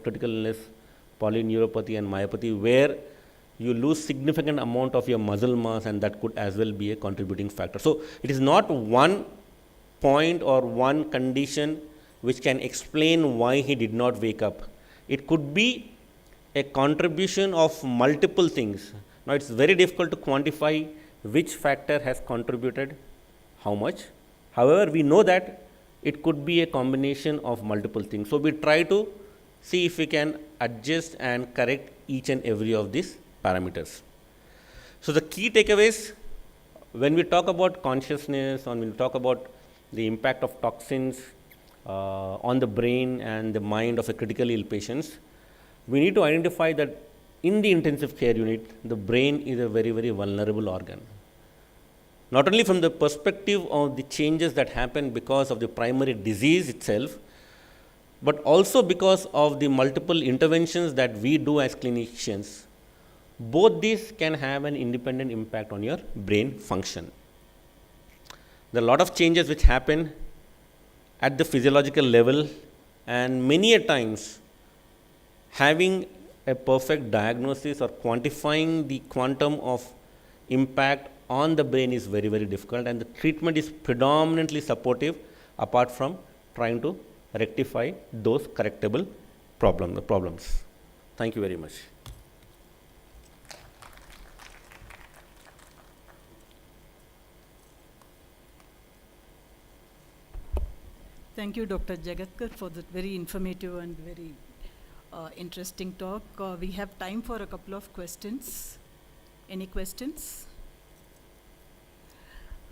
of critical illness, polyneuropathy and myopathy, where you lose significant amount of your muscle mass, and that could as well be a contributing factor. So it is not one point or one condition which can explain why he did not wake up. It could be a contribution of multiple things. Now it's very difficult to quantify which factor has contributed how much. However, we know that it could be a combination of multiple things. So we try to see if we can adjust and correct each and every of these parameters. So the key takeaways, when we talk about consciousness, or when we talk about the impact of toxins on the brain and the mind of a critically ill patient, we need to identify that in the intensive care unit, the brain is a very, very vulnerable organ. Not only from the perspective of the changes that happen because of the primary disease itself, but also because of the multiple interventions that we do as clinicians. Both these can have an independent impact on your brain function. There are a lot of changes which happen at the physiological level, and many a times having a perfect diagnosis or quantifying the quantum of impact on the brain is very, very difficult, and the treatment is predominantly supportive apart from trying to rectify those correctable problems. Thank you very much. Thank you, Dr. Jagatkar, for that very informative and very interesting talk. We have time for a couple of questions. Any questions?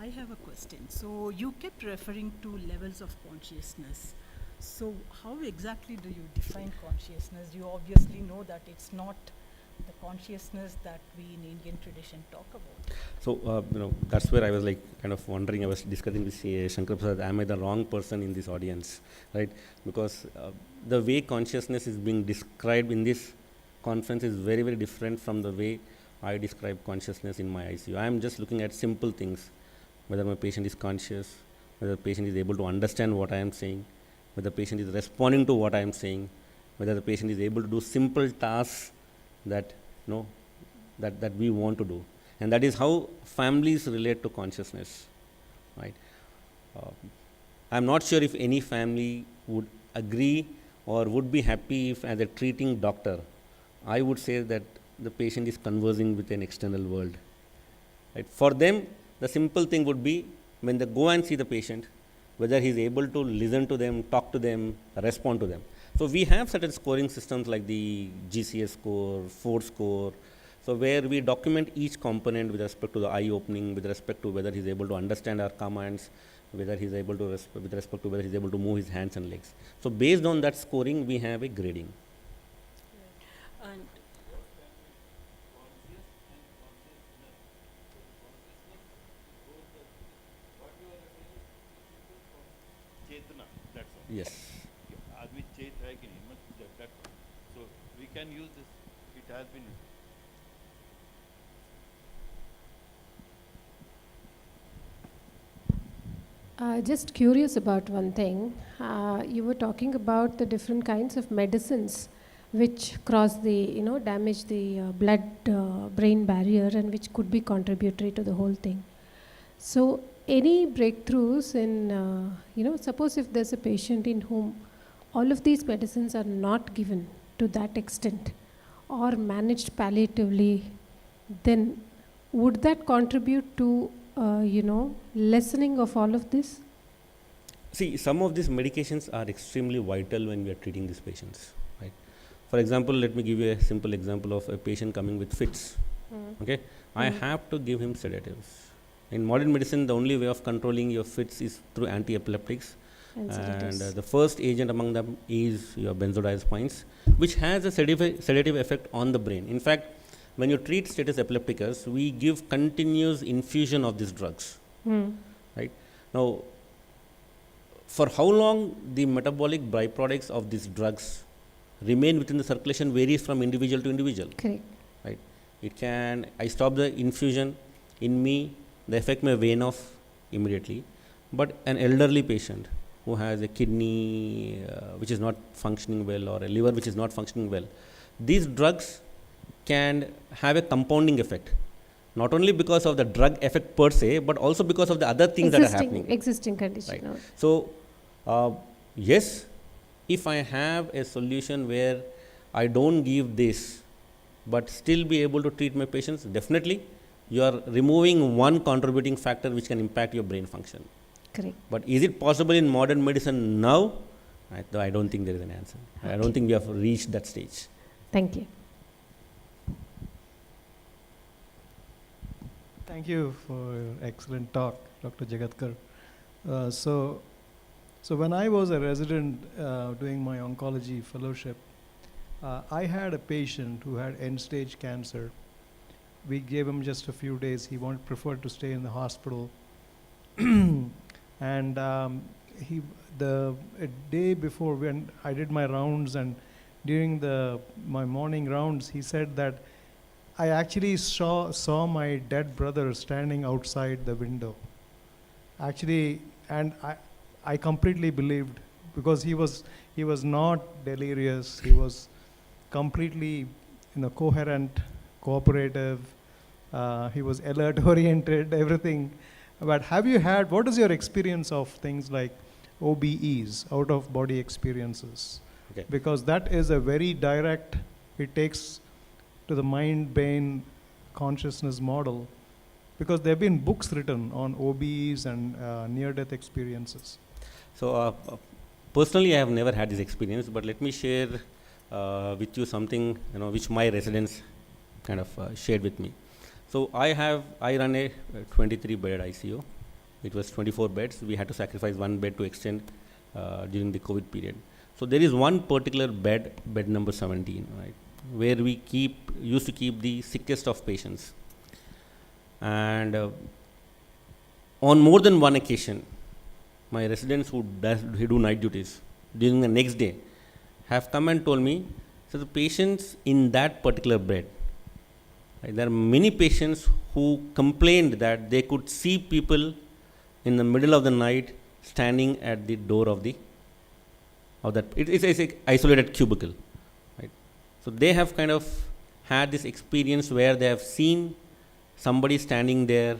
I have a question. So you kept referring to levels of consciousness. So how exactly do you define consciousness? You obviously know that it's not the consciousness that we in Indian tradition talk about. So, that's where I was kind of wondering. I was discussing with Shankar Prasad, am I the wrong person in this audience, right? Because the way consciousness is being described in this conference is very, very different from the way I describe consciousness in my ICU. I am just looking at simple things, whether my patient is conscious, whether the patient is able to understand what I am saying, whether the patient is responding to what I am saying, whether the patient is able to do simple tasks that that we want to do. And that is how families relate to consciousness, right? I am not sure if any family would agree or would be happy if, as a treating doctor, I would say that the patient is conversing with an external world, right? For them, the simple thing would be when they go and see the patient, whether he is able to listen to them, talk to them, respond to them. So we have certain scoring systems like the GCS score, 4 score, so where we document each component with respect to the eye opening, with respect to whether he is able to understand our commands, whether he is able to with respect to whether he is able to move his hands and legs. So based on that scoring, we have a grading. And yes. So we can use this. It has been. Just curious about one thing. You were talking about the different kinds of medicines which cross the, damage the blood-brain barrier, and which could be contributory to the whole thing. So any breakthroughs in, suppose if there's a patient in whom all of these medicines are not given to that extent or managed palliatively, then would that contribute to, lessening of all of this? See, some of these medications are extremely vital when we are treating these patients, right? For example, let me give you a simple example of a patient coming with fits. Okay, I have to give him sedatives. In modern medicine, the only way of controlling your fits is through anti-epileptics, and the first agent among them is your benzodiazepines, which has a sedative effect on the brain. In fact, when you treat status epilepticus, we give continuous infusion of these drugs, right? Now, for how long the metabolic byproducts of these drugs remain within the circulation varies from individual to individual. Correct. Right? It can, I stop the infusion, in me, the effect may wane off immediately, but an elderly patient who has a kidney which is not functioning well, or a liver which is not functioning well, these drugs can have a compounding effect, not only because of the drug effect per se, but also because of the other things that are happening. Existing condition. Right. No. So, yes, if I have a solution where I don't give this, but still be able to treat my patients, definitely you are removing one contributing factor which can impact your brain function. Correct. But is it possible in modern medicine now? I don't think there is an answer. I don't think we have reached that stage. Thank you. Thank you for your excellent talk, Dr. Jagatkar. So when I was a resident doing my oncology fellowship, I had a patient who had end-stage cancer. We gave him just a few days. He preferred to stay in the hospital. And a day before, when I did my rounds, and during my morning rounds, he said that I actually saw my dead brother standing outside the window. Actually, and I completely believed, because he was not delirious. He was completely, coherent, cooperative. He was alert oriented, everything. But what is your experience of things like OBEs, out of body experiences? Okay. Because that is a very direct, it takes to the mind-brain consciousness model, because there have been books written on OBEs and near-death experiences. So, personally, I have never had this experience, but let me share with you something which my residents kind of shared with me. So I run a 23-bed ICU. It was 24 beds. We had to sacrifice one bed to extend during the COVID period. So there is one particular bed number 17, right, where we used to keep the sickest of patients. And on more than one occasion, my residents who do night duties during the next day have come and told me, so the patients in that particular bed, right, there are many patients who complained that they could see people in the middle of the night standing at the door of that. It's an isolated cubicle, right? So they have kind of had this experience where they have seen somebody standing there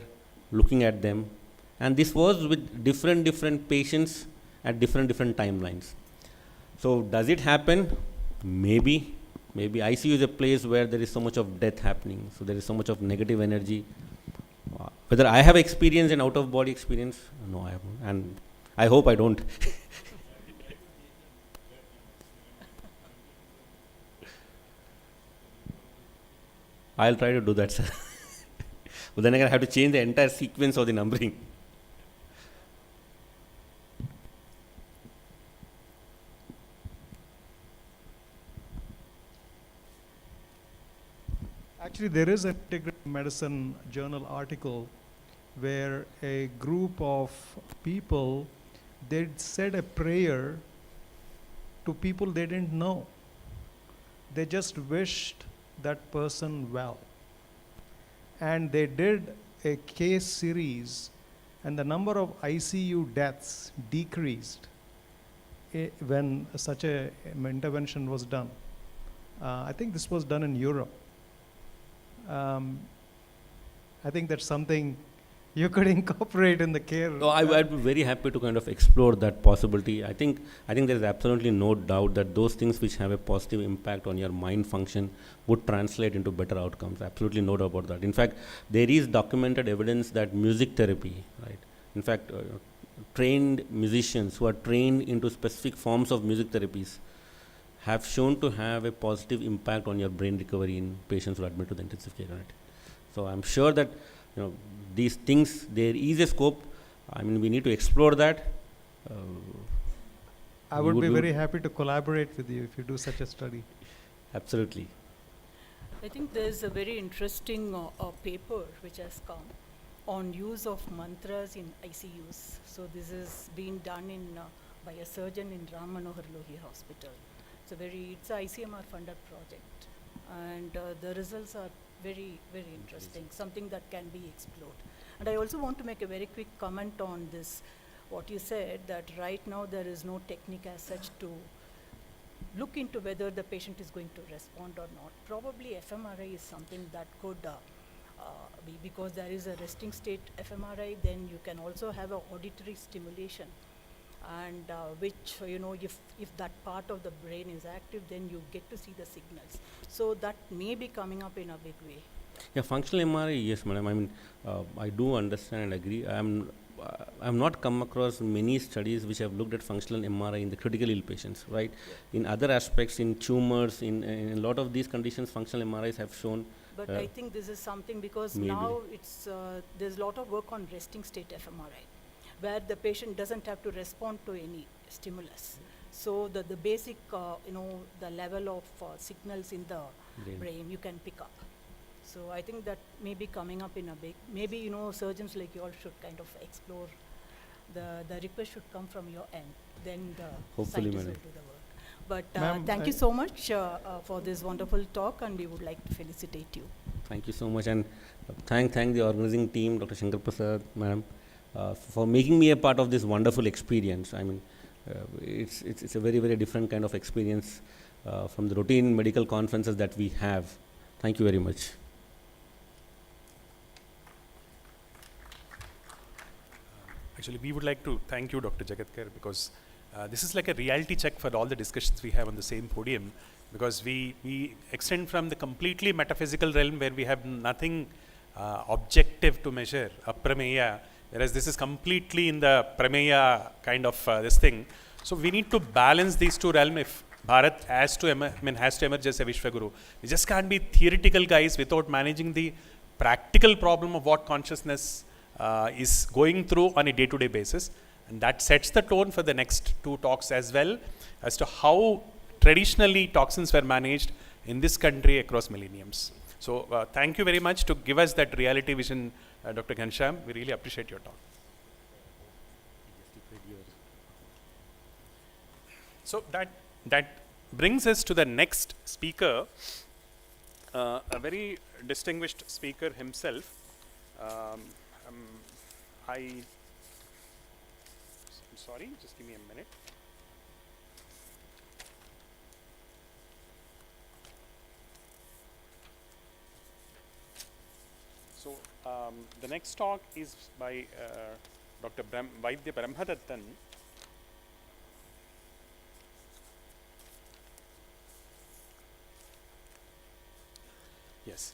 looking at them, and this was with different patients at different timelines. So does it happen? Maybe ICU is a place where there is so much of death happening, so there is so much of negative energy. Whether I have experienced an out-of-body experience, no, I haven't, and I hope I don't. I'll try to do that, sir. But then again, I have to change the entire sequence of the numbering. Actually, there is an integrative medicine journal article where a group of people, they said a prayer to people they didn't know. They just wished that person well. And they did a case series, and the number of ICU deaths decreased when such a intervention was done. I think this was done in Europe. I think that's something you could incorporate in the care. No, I'd be very happy to kind of explore that possibility. I think there is absolutely no doubt that those things which have a positive impact on your mind function would translate into better outcomes. Absolutely no doubt about that. In fact, there is documented evidence that music therapy, right? In fact, trained musicians who are trained into specific forms of music therapies have shown to have a positive impact on your brain recovery in patients who are admitted to the intensive care unit. So I'm sure that these things, there is a scope. I mean, we need to explore that. I would be very happy to collaborate with you if you do such a study. Absolutely. I think there's a very interesting paper which has come on use of mantras in ICUs. So this is being done by a surgeon in Ram Manohar Lohia Hospital. It's a ICMR funded project, and the results are very, very interesting, something that can be explored. And I also want to make a very quick comment on this. what you said, that right now there is no technique as such to look into whether the patient is going to respond or not. Probably fMRI is something that could be, because there is a resting state fMRI, then you can also have a auditory stimulation, and which, if that part of the brain is active, then you get to see the signals. So that may be coming up in a big way. Yeah, functional MRI, yes, madam. I mean, I do understand and agree. I'm not come across many studies which have looked at functional MRI in the critically ill patients, right? In other aspects, in tumors, in a lot of these conditions, functional MRIs have shown. But I think this is something, because maybe. now it's there's a lot of work on resting state fMRI, where the patient doesn't have to respond to any stimulus. So the basic, the level of signals in the brain you can pick up. So I think that may be coming up in a big, maybe, surgeons like you all should kind of explore, the request should come from your end, then the Hopefully, scientists madam. will do the work. But Ma'am, thank you so much for this wonderful talk, and we would like to felicitate you. Thank you so much, and thank the organizing team, Dr. Shankar Prasad, madam, for making me a part of this wonderful experience. I mean, it's a very, very different kind of experience from the routine medical conferences that we have. Thank you very much. Actually, we would like to thank you, Dr. Jagatkar, because this is like a reality check for all the discussions we have on the same podium, because we extend from the completely metaphysical realm where we have nothing objective to measure, aprameya, whereas this is completely in the prameya kind of this thing. So we need to balance these two realms if Bharat has to emerge as a Vishwaguru. We just can't be theoretical guys without managing the practical problem of what consciousness is going through on a day-to-day basis, and that sets the tone for the next two talks as well as to how traditionally toxins were managed in this country across millenniums. So thank you very much to give us that reality vision, Dr. Ghanshyam. We really appreciate your talk. So that brings us to the next speaker, a very distinguished speaker himself. I'm sorry, just give me a minute. So the next talk is by Dr. Vaidya Brahmadattan. Yes.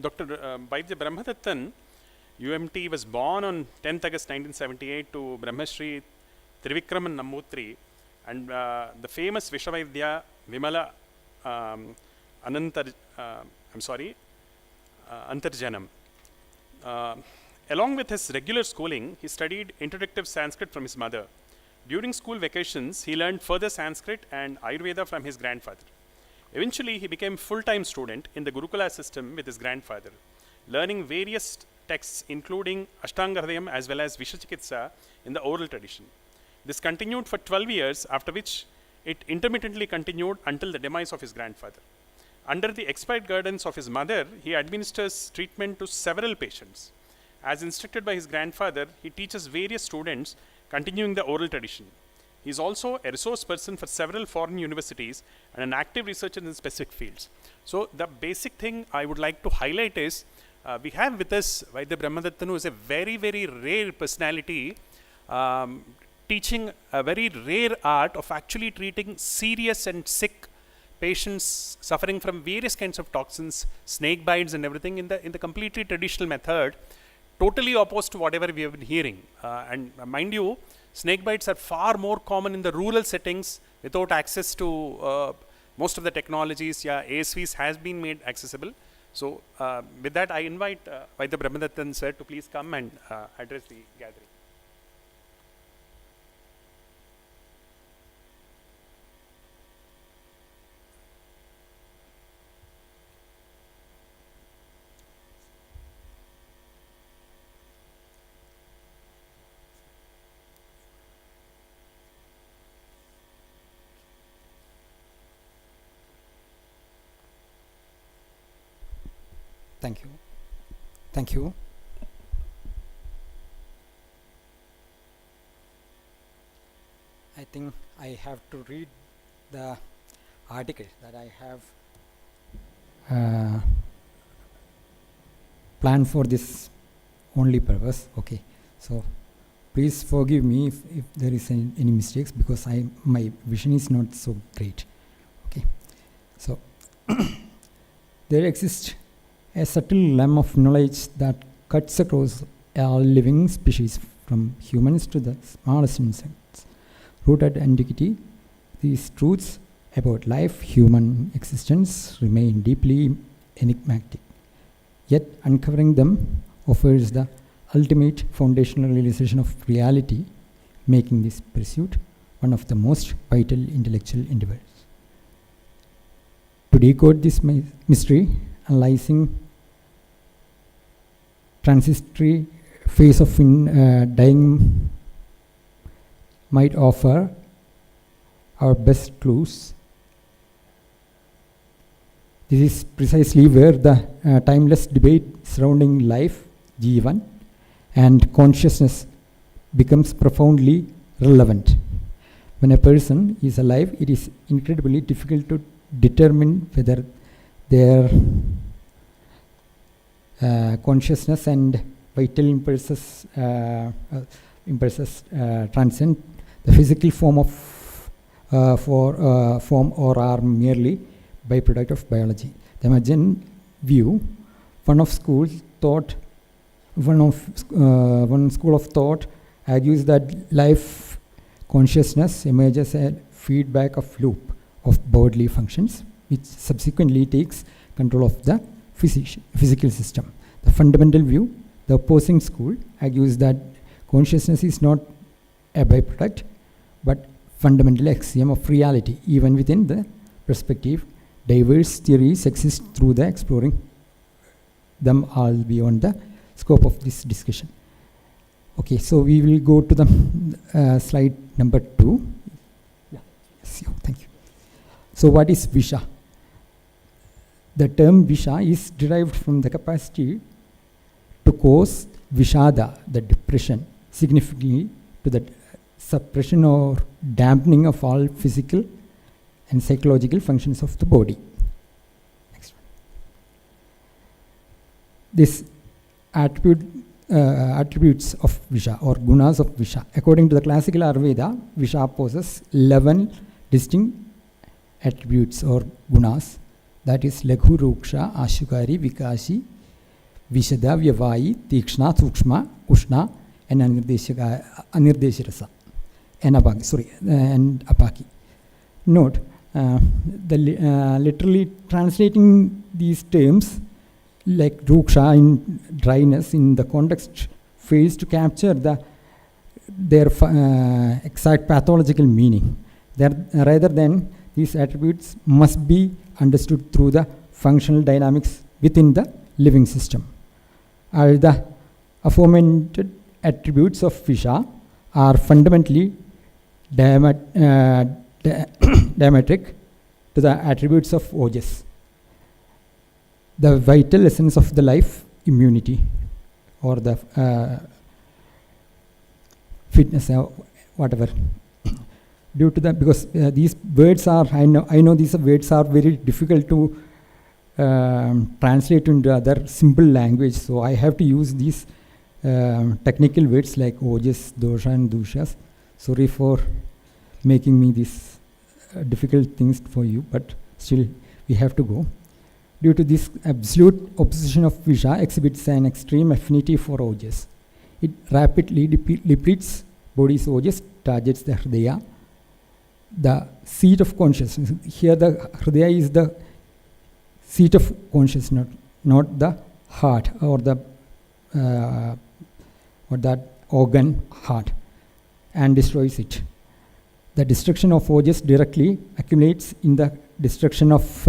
Dr. Vaidya Brahmadattan, UMT, was born on 10th August 1978 to Brahmashri Trivikraman Nambutri and the famous Vishwavaidya Vimala Antarjanam. Along with his regular schooling, he studied introductive Sanskrit from his mother. During school vacations, he learned further Sanskrit and Ayurveda from his grandfather. Eventually, he became full-time student in the Gurukula system with his grandfather, learning various texts including Ashtanga Hridayam as well as Vishachikitsa in the oral tradition. This continued for 12 years, after which it intermittently continued until the demise of his grandfather. Under the expert guidance of his mother, he administers treatment to several patients. As instructed by his grandfather, he teaches various students, continuing the oral tradition. He is also a resource person for several foreign universities and an active researcher in specific fields. So the basic thing I would like to highlight is we have with us Vaidya Brahmadattan, who is a very, very rare personality, teaching a very rare art of actually treating serious and sick patients suffering from various kinds of toxins, snake bites and everything in the completely traditional method, totally opposed to whatever we have been hearing. And mind you, snake bites are far more common in the rural settings without access to most of the technologies. Yeah, ASVs has been made accessible. So with that, I invite Vaidya Brahmadattan sir to please come and address the gathering. Thank you. Thank you. think I have to read the article that I have planned for this only purpose. Okay, so please forgive me if there is any mistakes, because my vision is not so great. Okay, so there exists a subtle limb of knowledge that cuts across all living species, from humans to the smallest insects. Rooted in antiquity, these truths about life, human existence, remain deeply enigmatic. Yet uncovering them offers the ultimate foundational realization of reality, making this pursuit one of the most vital intellectual endeavors. To decode this mystery, analyzing transitory phase of dying might offer our best clues. This is precisely where the timeless debate surrounding life, Jivan, and consciousness becomes profoundly relevant. When a person is alive, it is incredibly difficult to determine whether their consciousness and vital impulses transcend the physical form or are merely byproduct of biology. The Majan view, one school of thought argues that life consciousness emerges as a feedback of loop of bodily functions, which subsequently takes control of the physical system. The fundamental view, the opposing school, argues that consciousness is not a byproduct, but fundamental axiom of reality. Even within the perspective, diverse theories exist through the exploring them all beyond the scope of this discussion. Okay, so we will go to the slide number 2. Yeah. Yes, thank you. So what is Visha? The term Visha is derived from the capacity to cause Vishada, the depression, significantly to the suppression or dampening of all physical and psychological functions of the body. Next one. This attributes of Visha or gunas of Visha. According to the classical Ayurveda, Visha possesses 11 distinct attributes or gunas, that is Laghu, Ruksha, Ashukari, Vikashi, Vishada, Vyavayi, Tikshna, Sukshma, Ushna, and Anirdeshirasa, and Apaki. Note, literally translating these terms like Ruksha in dryness in the context fails to capture their exact pathological meaning. Rather than these attributes must be understood through the functional dynamics within the living system. The aforementioned attributes of Visha are fundamentally diametric to the attributes of Ojas, the vital essence of the life, immunity, or the fitness, whatever. Due to that, because these words are, I know these words are very difficult to translate into other simple language, so I have to use these technical words like Ojas, Dosha, and Dushas. Sorry for making me these difficult things for you, but still we have to go. Due to this absolute opposition of Visha exhibits an extreme affinity for Ojas. It rapidly depletes body's Ojas, targets the Hridaya, the seat of consciousness. Here the Hridaya is the seat of consciousness, not the heart or the or that organ heart, and destroys it. The destruction of Ojas directly accumulates in the destruction of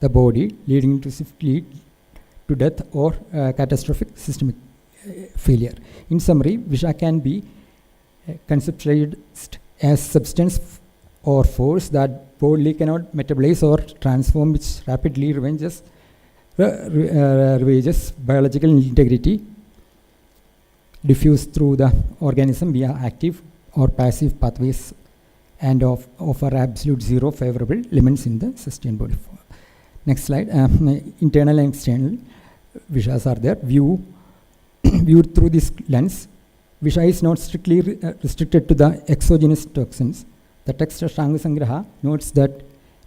the body, leading to swiftly to death or catastrophic systemic failure. In summary, Visha can be conceptualized as substance or force that bodily cannot metabolize or transform, which rapidly ravages biological integrity, diffused through the organism via active or passive pathways and offer absolute zero favorable elements in the sustained body form. Next slide. Internal and external vishas are there. Viewed through this lens, visha is not strictly restricted to the exogenous toxins. The text of Shanga Sangraha notes that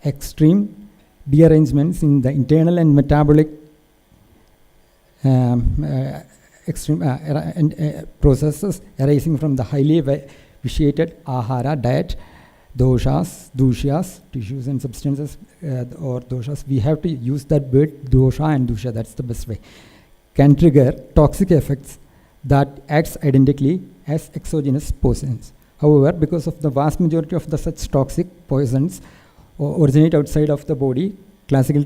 extreme dearrangements in the internal and metabolic processes arising from the highly vitiated ahara diet, doshas, dushyas, tissues and substances, or doshas. We have to use that word dosha and dusha, that's the best way. Can trigger toxic effects that acts identically as exogenous poisons. However, because of the vast majority of the such toxic poisons originate outside of the body, classical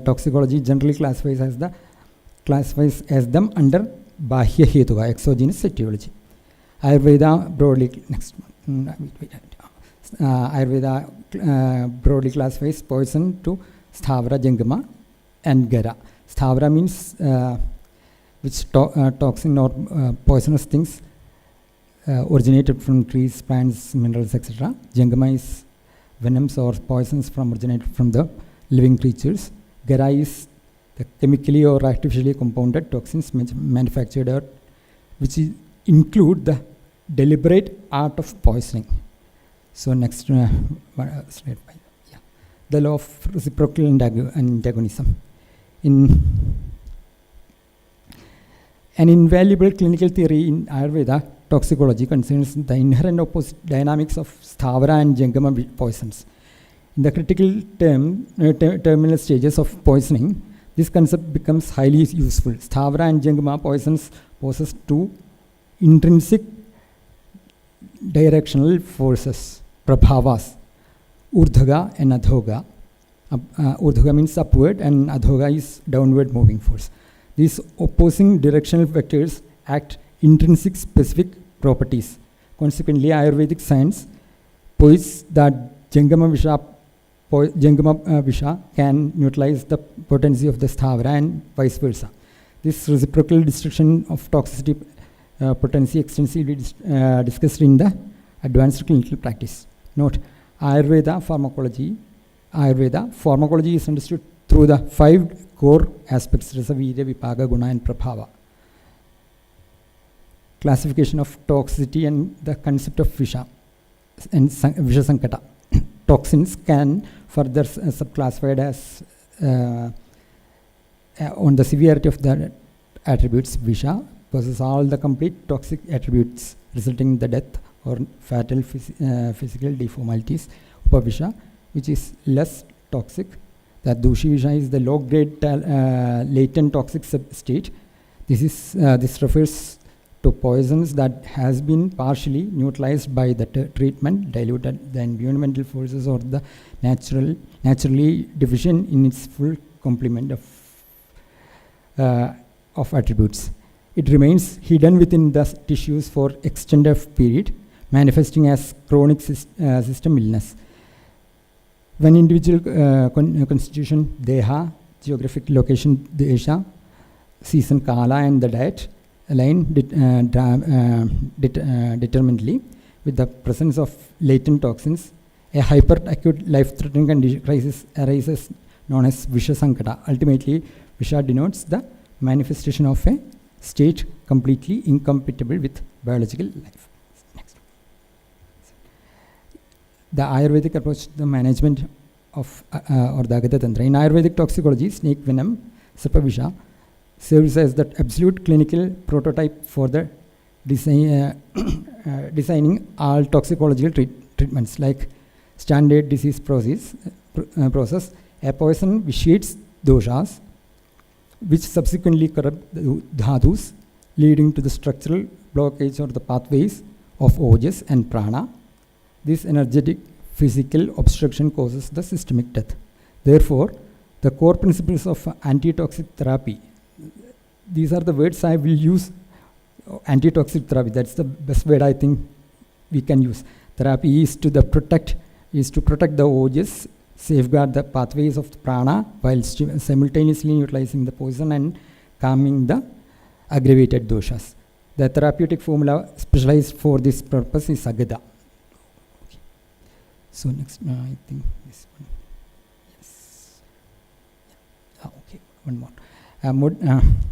toxicology generally classifies as them under bahya hetuva, exogenous etiology. Ayurveda broadly broadly classifies poison to sthavara, jangama, and gara. Sthavara means which toxin or poisonous things originated from trees, plants, minerals, etc. Jangama is venoms or poisons originated from the living creatures. Gara is the chemically or artificially compounded toxins manufactured which include the deliberate art of poisoning. So next slide. Yeah. The law of reciprocal antagonism. An invaluable clinical theory in Ayurveda toxicology concerns the inherent opposite dynamics of sthavara and jangama poisons. In the critical terminal stages of poisoning, this concept becomes highly useful. Sthavara and jangama poisons possess two intrinsic directional forces, prabhavas, urdhaga and adhoga. Urdhaga means upward and adhoga is downward moving force. These opposing directional vectors act intrinsic specific properties. Consequently, Ayurvedic science posits that Jangama Visha can neutralize the potency of the sthavara and vice versa. This reciprocal destruction of toxicity potency extensively discussed in the advanced clinical practice. Note, Ayurveda pharmacology is understood through the 5 core aspects: Rasa, Virya, Vipaga, Guna and Prabhava. Classification of toxicity and the concept of Visha and Visha Sankata. Toxins can further subclassified as on the severity of the attributes. Visha possesses all the complete toxic attributes resulting in the death or fatal physical deformalities. Upavisha, which is less toxic. The Dushi Visha is the low-grade latent toxic state. This refers to poisons that has been partially neutralized by the treatment, diluted the environmental forces or the naturally deficient in its full complement of attributes. It remains hidden within the tissues for extended period, manifesting as chronic system illness. When individual constitution, deha, geographic location, desha, season, kala, and the diet align determinedly with the presence of latent toxins, a hyperacute life-threatening crisis arises known as Visha Sankata. Ultimately, Visha denotes the manifestation of a state completely incompatible with biological life. Next. The Ayurvedic approach to the management of or the Agata Tantra. In Ayurvedic toxicology, snake venom, Sarpavisha, serves as the absolute clinical prototype for the designing all toxicological treatments. Like standard disease process, a poison vitiates doshas, which subsequently corrupt the dhadus, leading to the structural blockage or the pathways of ojas and prana. This energetic physical obstruction causes the systemic death. Therefore, the core principles of antitoxic therapy, these are the words I will use. Antitoxic therapy, that's the best word I think we can use. Therapy is to protect the ojas, safeguard the pathways of the prana while simultaneously utilizing the poison and calming the aggravated doshas. The therapeutic formula specialized for this purpose is Agada. So next, I think this one. Yes. Okay, one more.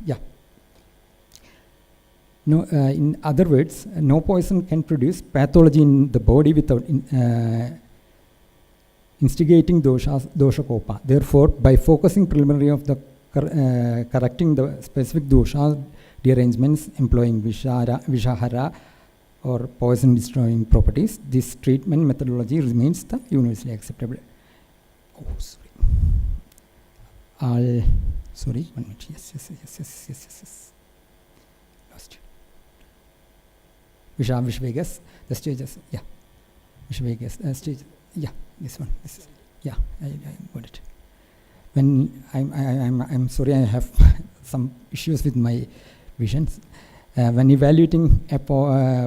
Yeah. No, in other words, no poison can produce pathology in the body without instigating dosha kopa. Therefore, by focusing preliminary of the correcting the specific dosha derangements, employing vishahara or poison destroying properties, this treatment methodology remains the universally acceptable. Oh, sorry. Sorry, 1 minute. Yes. Lost. Vishvegas, the stages, yeah. Vishvegas, stage, yeah, this one. This is, yeah, I got it. When I'm sorry, I have some issues with my visions. When evaluating a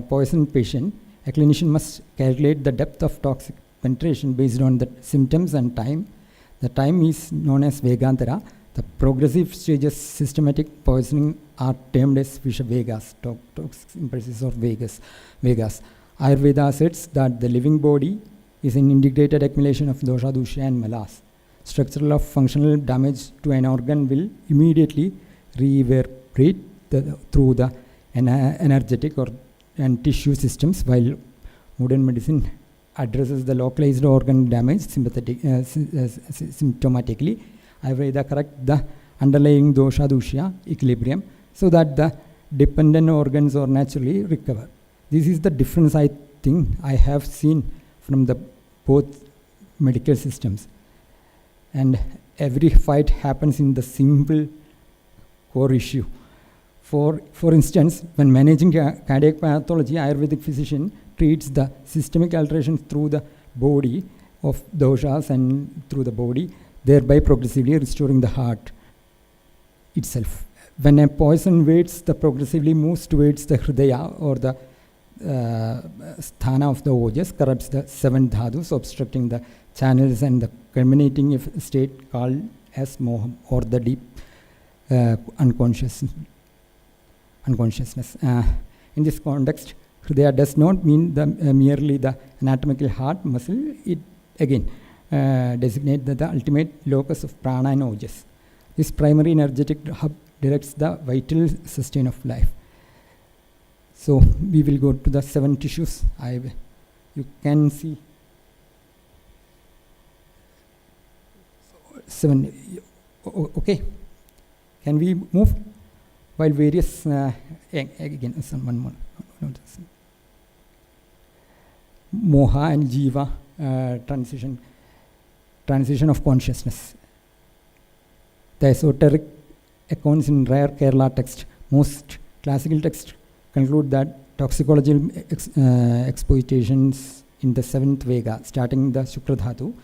poison patient, a clinician must calculate the depth of toxic penetration based on the symptoms and time. The time is known as Vegantara. The progressive stages systematic poisoning are termed as Vishvegas, toxic impulses or Vegas. Ayurveda asserts that the living body is an integrated accumulation of dosha, dusha and malas. Structural or functional damage to an organ will immediately reverberate through the energetic and tissue systems, while modern medicine addresses the localized organ damage symptomatically. Ayurveda corrects the underlying dosha dusha equilibrium so that the dependent organs are naturally recover. This is the difference I think I have seen from the both medical systems. And every fight happens in the simple core issue. For instance, when managing cardiac pathology, Ayurvedic physician treats the systemic alterations through the body of doshas and through the body, thereby progressively restoring the heart itself. When a poison weights progressively moves towards the hridaya or the sthana of the ojas, corrupts the 7 dhadus, obstructing the channels and the culminating state called as moham or the deep unconsciousness. In this context, hridaya does not mean merely the anatomical heart muscle. It again designates the ultimate locus of prana and ojas. This primary energetic hub directs the vital sustain of life. So we will go to the 7 tissues. You can see 7. Okay, can we move? While various again one more. Moha and jiva transition of consciousness. The esoteric accounts in rare Kerala text, most classical texts conclude that toxicological exploitations in the 7th Vega, starting the Shukradhatu,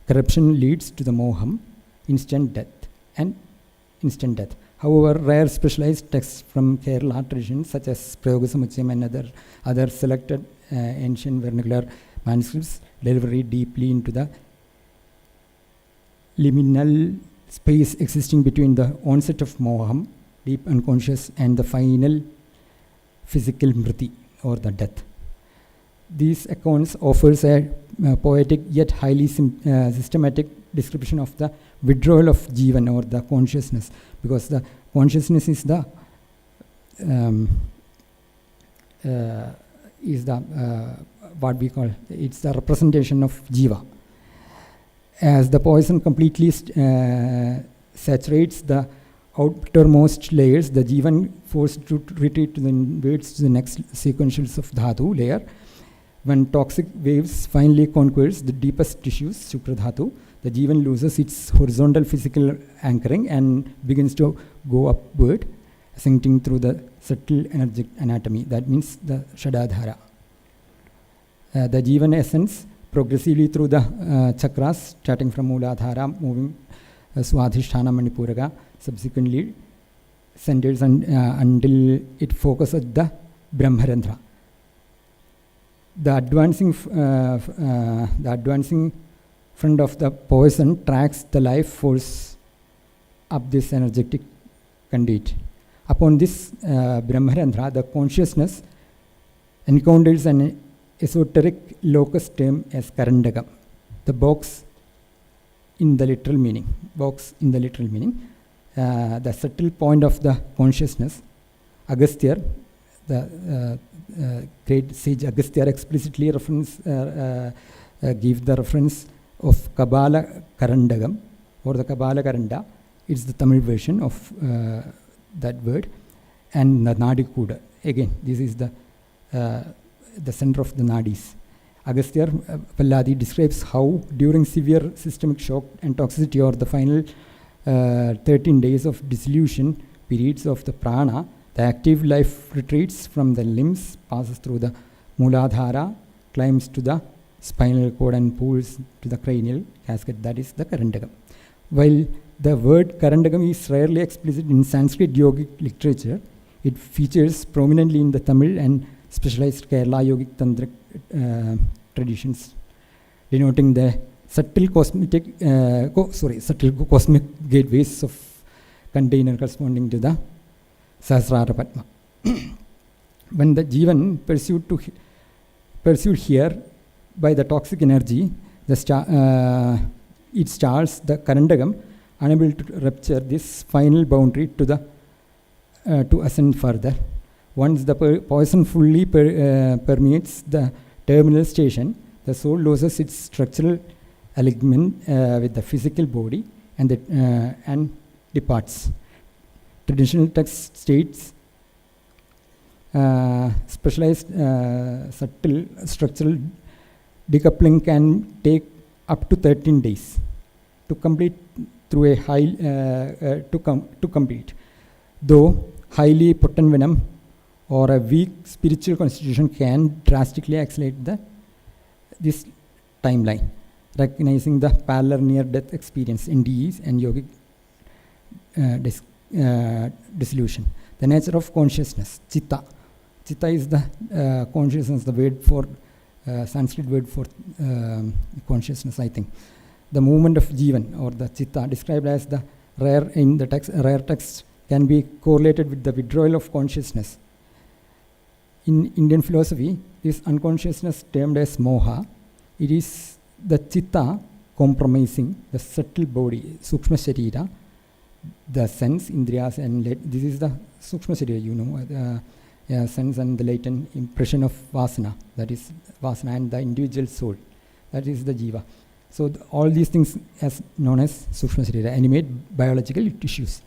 corruption leads to the moham, instant death. However, rare specialized texts from Kerala traditions such as Prayogasamuchayam and other selected ancient vernacular manuscripts delve very deeply into the liminal space existing between the onset of moham, deep unconscious, and the final physical mriti or the death. These accounts offers a poetic yet highly systematic description of the withdrawal of jivan or the consciousness, because the consciousness is the what we call, it's the representation of jiva. As the poison completely saturates the outermost layers, the jivan forced to retreat to the inwards to the next sequentials of dhatu layer. When toxic waves finally conquers the deepest tissues, Shukradhatu, the jivan loses its horizontal physical anchoring and begins to go upward, sinking through the subtle energetic anatomy. That means the Shadadhara. The jivan essence progressively through the chakras, starting from Mooladhara, moving Swadhisthana Manipuraga, subsequently centers until it focuses at the Brahmarandhra. The advancing front of the poison tracks the life force up this energetic conduit. Upon this Brahmarandhra, the consciousness encounters an esoteric locus term as Karandagam. the box in the literal meaning. The subtle point of the consciousness. Agastya, the great sage Agastya explicitly give the reference of Kabala Karandagam or the Kabala Karanda. It's the Tamil version of that word. And the Nadi Kuda. Again, this is the center of the Nadis. Agastya Palladi describes how during severe systemic shock and toxicity or the final 13 days of dissolution periods of the prana, the active life retreats from the limbs, passes through the Muladhara, climbs to the spinal cord and pulls to the cranial casket. That is the Karandagam. While the word Karandagam is rarely explicit in Sanskrit yogic literature, it features prominently in the Tamil and specialized Kerala yogic tantric traditions, denoting the subtle cosmic gateways of container corresponding to the Sahasrara Padma. When the Jivan pursued here by the toxic energy, it starts the Karandagam, unable to rupture this final boundary to ascend further. Once the poison fully permeates the terminal station, the soul loses its structural alignment with the physical body and departs. Traditional text states specialized subtle structural decoupling can take up to 13 days to complete through a to complete. Though highly potent venom or a weak spiritual constitution can drastically accelerate this timeline, recognizing the parallel near-death experience in NDEs and yogic dissolution. The nature of consciousness, chitta. Chitta is the consciousness, the word for Sanskrit word for consciousness, I think. The movement of jivan or the chitta, described as the rare text, can be correlated with the withdrawal of consciousness. In Indian philosophy, this unconsciousness termed as moha, it is the chitta compromising the subtle body, sukshma sharira, the sense, indriyas, and this is the sukshma sharira, sense and the latent impression of vasana, that is vasana, and the individual soul, that is the jiva. So all these things as known as sukshma sharira, animate biological tissues.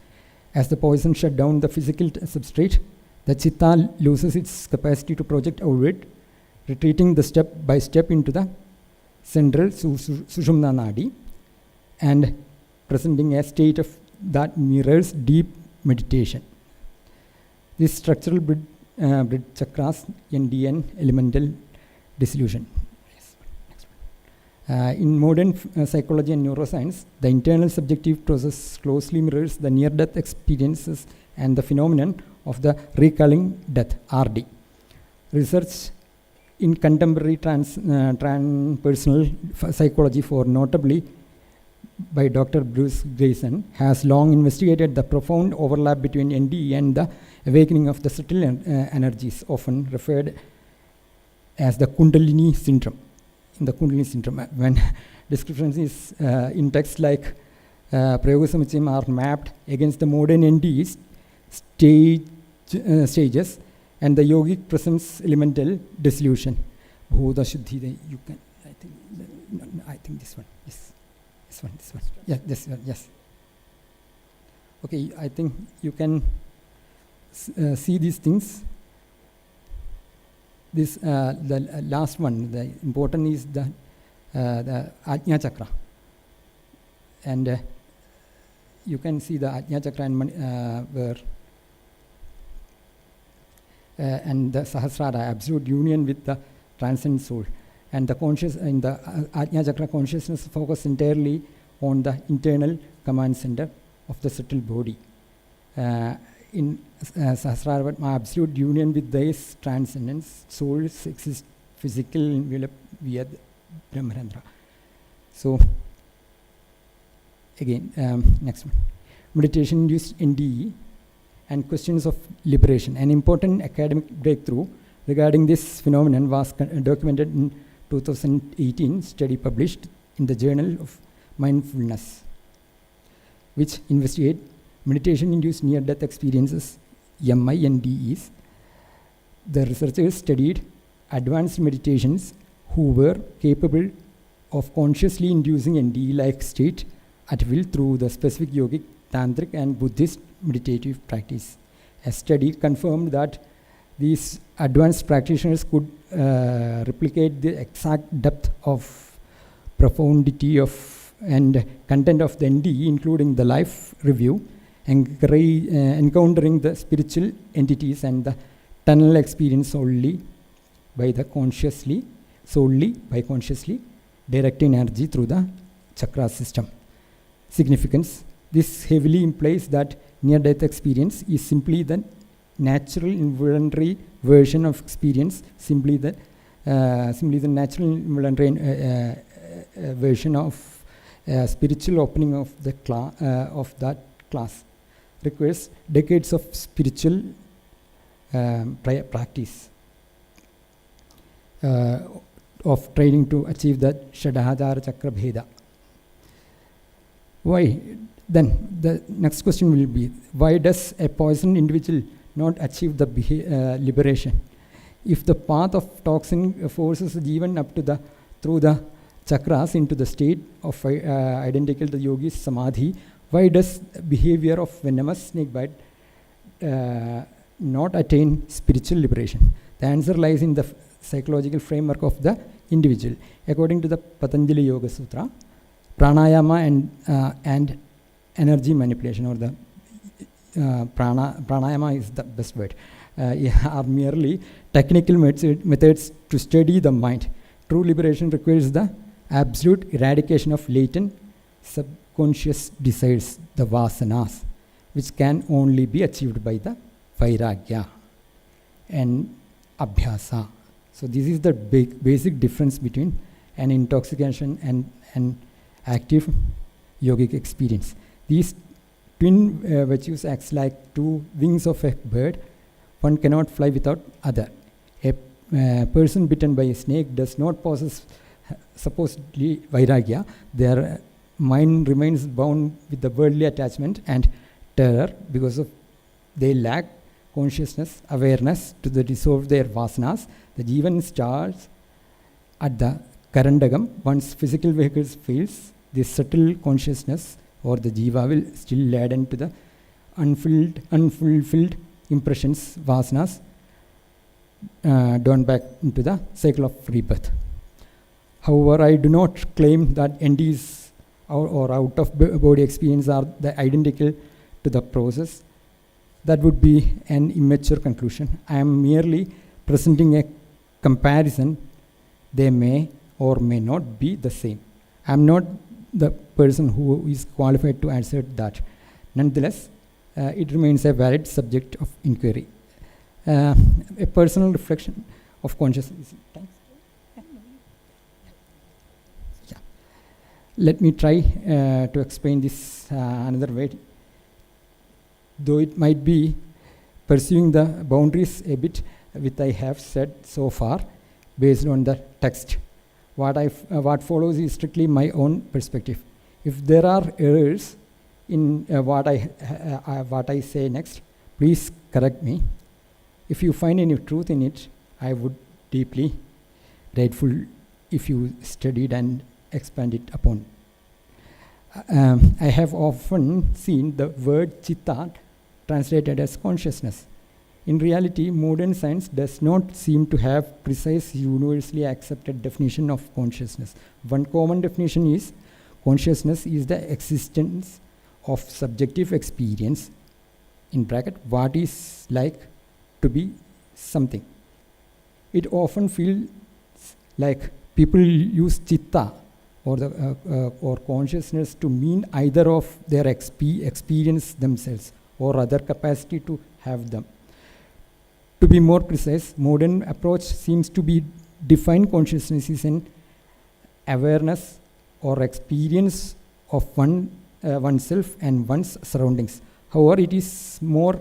As the poison shut down the physical substrate, the chitta loses its capacity to project outward, retreating the step by step into the central sushumna nadi and presenting a state of that mirrors deep meditation. This structural bridge chakras NDN elemental dissolution. In modern psychology and neuroscience, the internal subjective process closely mirrors the near-death experiences and the phenomenon of the recalling death, RD. Research in contemporary transpersonal psychology, for notably by Dr. Bruce Grayson, has long investigated the profound overlap between NDE and the awakening of the subtle energies, often referred as the Kundalini syndrome. In the Kundalini syndrome, when descriptions is in text like Prayogasamuchayam are mapped against the modern NDE stages and the yogic presence elemental dissolution. Bhuta Shuddhi, you can, I think this one, yes. This one. Yeah, this one, yes. Okay, I think you can see these things. This, the last one, the important is the Ajna Chakra. And you can see the Ajna Chakra and the Sahasrara, absolute union with the transcendent soul. And the conscious in the Ajna Chakra consciousness focus entirely on the internal command center of the subtle body. In Sahasrara, absolute union with this transcendence, souls exist physical enveloped via Brahmarandra. So, again, next one. Meditation induced NDE and questions of liberation. An important academic breakthrough regarding this phenomenon was documented in 2018 study published in the Journal of Mindfulness, which investigate meditation-induced near-death experiences, MINDEs. The researchers studied advanced meditations who were capable of consciously inducing NDE-like state at will through the specific yogic, tantric and Buddhist meditative practice. A study confirmed that these advanced practitioners could replicate the exact depth of profundity of and content of the NDE, including the life review, encountering the spiritual entities and the tunnel experience solely by consciously directing energy through the chakra system. Significance: this heavily implies that near-death experience is simply the natural involuntary version of experience, simply the natural involuntary version of spiritual opening of the of that class. Requires decades of spiritual practice of training to achieve that Shadahadara Chakra Bheda. Why? Then the next question will be, why does a poisoned individual not achieve the liberation? If the path of toxin forces the jivan up to through the chakras into the state of identical to the yogi's samadhi, why does behavior of venomous snake bite not attain spiritual liberation? The answer lies in the psychological framework of the individual. According to the Patanjali Yoga Sutra, pranayama and energy manipulation, or the pranayama is the best word, are merely technical methods to steady the mind. True liberation requires the absolute eradication of latent subconscious desires, the vasanas, which can only be achieved by the vairagya and abhyasa. So this is the basic difference between an intoxication and an active yogic experience. These twin virtues act like two wings of a bird. One cannot fly without other. A person bitten by a snake does not possess supposedly vairagya. Their mind remains bound with the worldly attachment and terror because of they lack consciousness, awareness to dissolve their vasanas. The jivan starts at the karandagam. Once physical vehicles fails, the subtle consciousness or the jiva will still laden to the unfulfilled impressions, vasanas, drawn back into the cycle of rebirth. However, I do not claim that NDs or out-of-body experience are identical to the process. That would be an immature conclusion. I am merely presenting a comparison. They may or may not be the same. I am not the person who is qualified to answer that. Nonetheless, it remains a valid subject of inquiry. A personal reflection of consciousness. Yeah. Let me try to explain this another way. Though it might be pursuing the boundaries a bit, which I have said so far, based on the text. What follows is strictly my own perspective. If there are errors in what I say next, please correct me. If you find any truth in it, I would deeply grateful if you studied and expanded upon. I have often seen the word chitta translated as consciousness. In reality, modern science does not seem to have precise, universally accepted definition of consciousness. One common definition is consciousness is the existence of subjective experience, in bracket, what is like to be something. It often feels like people use chitta or consciousness to mean either of their experience themselves or other capacity to have them. To be more precise, modern approach seems to be define consciousness as an awareness or experience of oneself and one's surroundings. However, it is more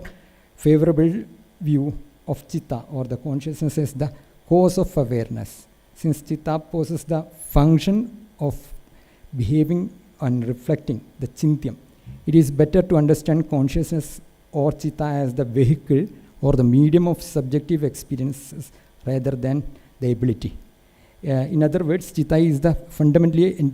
favorable view of chitta or the consciousness as the cause of awareness, since chitta possesses the function of behaving and reflecting, the chintyam. It is better to understand consciousness or chitta as the vehicle or the medium of subjective experiences rather than the ability. In other words, chitta is the fundamentally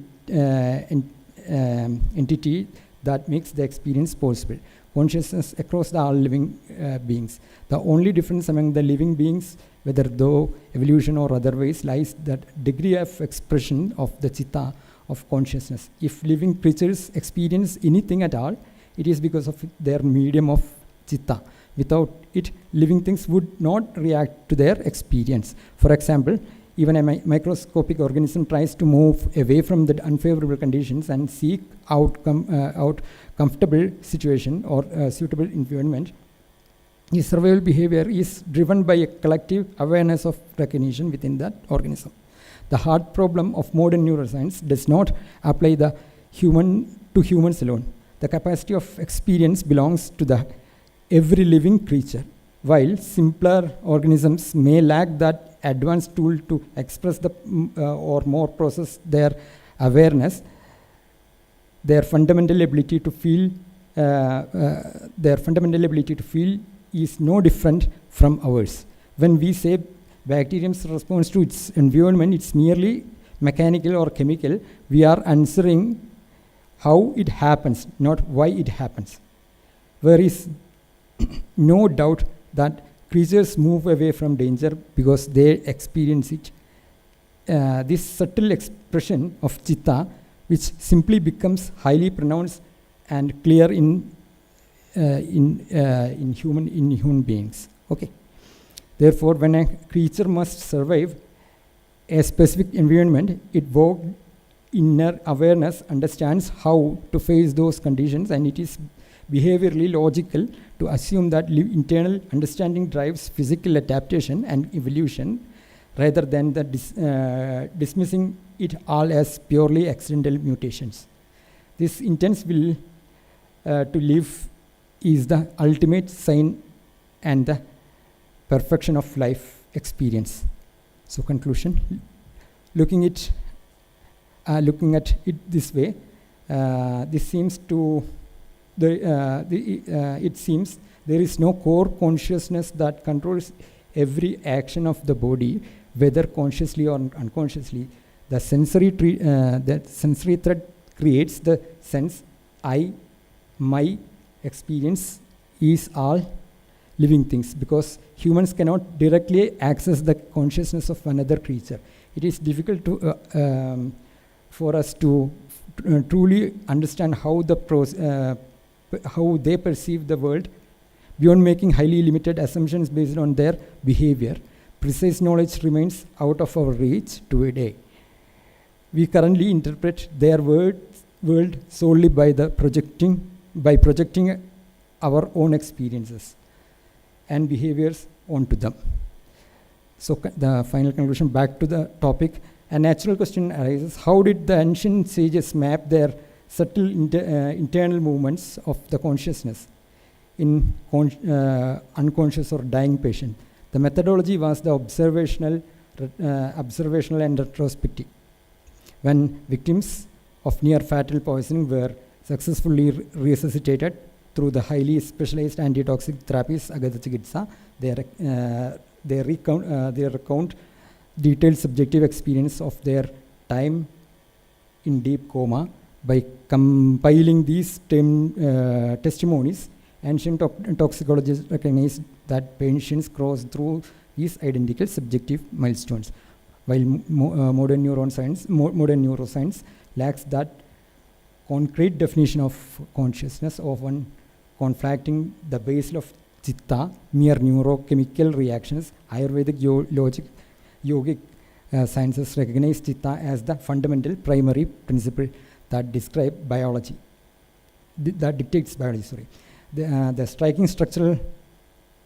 entity that makes the experience possible. Consciousness across all living beings. The only difference among the living beings, whether though evolution or otherwise, lies that degree of expression of the chitta of consciousness. If living creatures experience anything at all, it is because of their medium of chitta. Without it, living things would not react to their experience. For example, even a microscopic organism tries to move away from the unfavorable conditions and seek out comfortable situation or suitable environment. His survival behavior is driven by a collective awareness of recognition within that organism. The hard problem of modern neuroscience does not apply to humans alone. The capacity of experience belongs to the every living creature. While simpler organisms may lack that advanced tool to express or more process their awareness, their fundamental ability to feel is no different from ours. When we say bacterium's response to its environment, it's merely mechanical or chemical, we are answering how it happens, not why it happens. There is no doubt that creatures move away from danger because they experience it. This subtle expression of chitta, which simply becomes highly pronounced and clear in human beings. Okay. Therefore, when a creature must survive a specific environment, its inner awareness understands how to face those conditions, and it is behaviorally logical to assume that internal understanding drives physical adaptation and evolution rather than dismissing it all as purely accidental mutations. This intense will to live is the ultimate sign and the perfection of life experience. So conclusion, looking at it this way, it seems there is no core consciousness that controls every action of the body, whether consciously or unconsciously. The sensory thread creates the sense I, my experience is all living things, because humans cannot directly access the consciousness of another creature. It is difficult for us to truly understand how they perceive the world beyond making highly limited assumptions based on their behavior. Precise knowledge remains out of our reach today. We currently interpret their world solely by projecting our own experiences and behaviors onto them. So the final conclusion, back to the topic, a natural question arises: how did the ancient sages map their subtle internal movements of the consciousness in unconscious or dying patient? The methodology was the observational and retrospective. When victims of near-fatal poisoning were successfully resuscitated through the highly specialized antitoxic therapies, Agatha Chikitsa, they recount detailed subjective experience of their time in deep coma. By compiling these testimonies, ancient toxicologists recognized that patients cross through these identical subjective milestones, while modern neuroscience lacks that concrete definition of consciousness, often conflating the basis of chitta, mere neurochemical reactions. Ayurvedic yogic sciences recognize chitta as the fundamental primary principle that describe biology, that dictates biology. The striking structural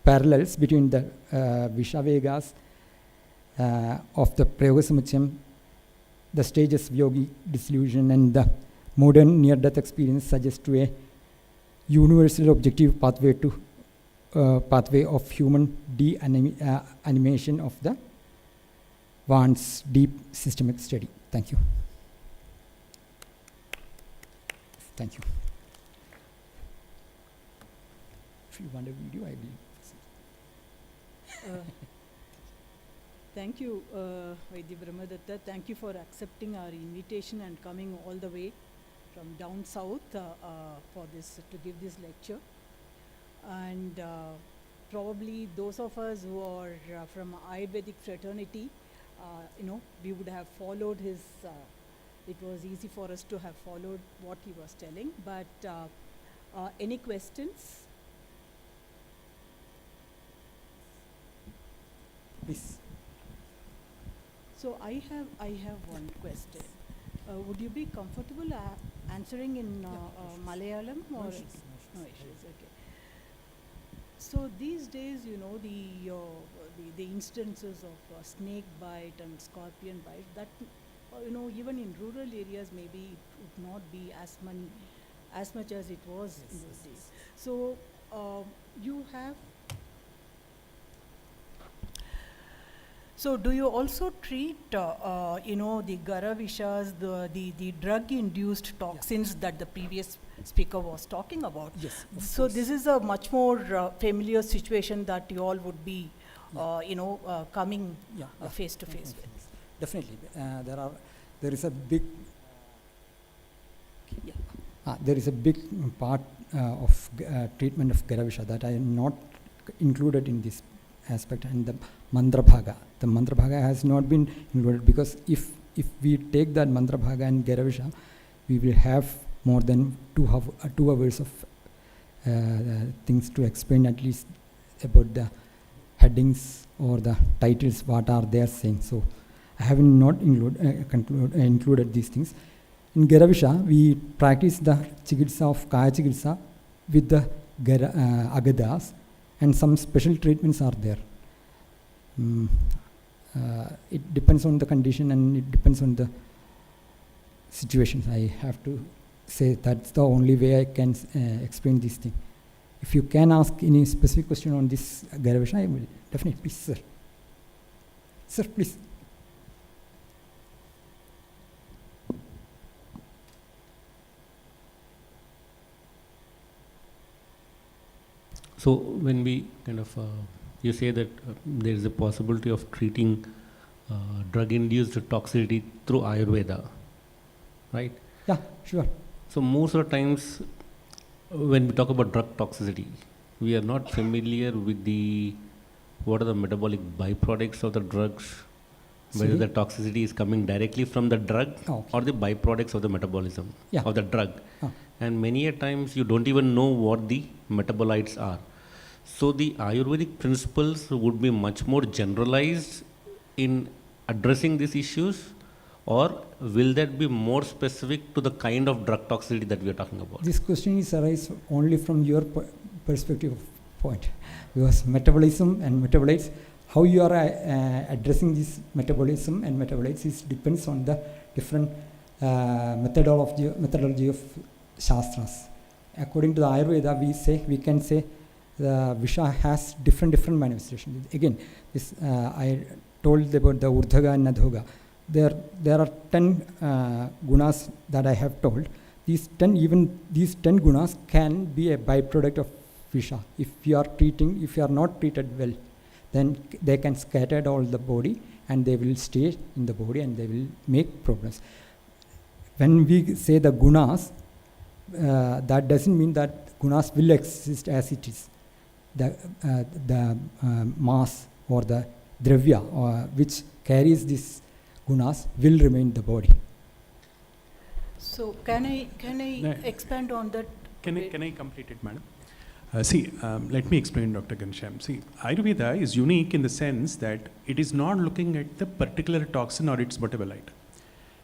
parallels between the Vishavegas of the Prayogasamuchayam, the stages of yogi disillusion, and the modern near-death experience suggest to a universal objective pathway of human animation of the one's deep systemic study. Thank you. Thank you. If you want a video, I will. Thank you, Vaidya Brahmadatta. Thank you for accepting our invitation and coming all the way from down south for this to give this lecture. And probably those of us who are from Ayurvedic fraternity, we would have followed his. It was easy for us to have followed what he was telling. But any questions? Please. So I have one question. Would you be comfortable answering in Malayalam or No issues. no issues? Okay. So these days, the instances of snake bite and scorpion bite, that even in rural areas, maybe it would not be as much as it was in those days. So you have. So do you also treat, the Garavishas, the drug-induced toxins that the previous speaker was talking about? Yes. So this is a much more familiar situation that you all would be, coming face to face with. Definitely. There is a big. There is a big part of treatment of Garavisha that I am not included in this aspect, and the mantra bhaga. The mantra bhaga has not been included because if we take that mantra bhaga and Garavisha, we will have more than 2 hours of things to explain at least about the headings or the titles what are they saying. So I have not included these things. In Garavisha, we practice the chikitsa of Kaya chikitsa with the agadas, and some special treatments are there. It depends on the condition and it depends on the situations. I have to say that's the only way I can explain this thing. If you can ask any specific question on this Garavisha, I will definitely. Please, sir. Sir, please. So when we kind of, you say that there is a possibility of treating drug-induced toxicity through Ayurveda, right? Yeah, sure. So most of the times when we talk about drug toxicity, we are not familiar with what are the metabolic byproducts of the drugs, whether the toxicity is coming directly from the drug or the byproducts of the metabolism of the drug. And many a times you don't even know what the metabolites are. So the Ayurvedic principles would be much more generalized in addressing these issues, or will that be more specific to the kind of drug toxicity that we are talking about? This question is arise only from your perspective point, because metabolism and metabolites, how you are addressing this metabolism and metabolites is depends on the different methodology of Shastras. According to the Ayurveda, we can say the Visha has different manifestations. Again, this I told about the Urdhaga and Nadhoga. There are 10 gunas that I have told. These 10 gunas can be a byproduct of Visha. If you are not treated well, then they can scatter all the body and they will stay in the body and they will make problems. When we say the gunas, that doesn't mean that gunas will exist as it is. The mass or the dravya which carries these gunas will remain in the body. So can I expand on that? Can I complete it, madam? Let me explain, Dr. Ghanshyam. See, Ayurveda is unique in the sense that it is not looking at the particular toxin or its metabolite.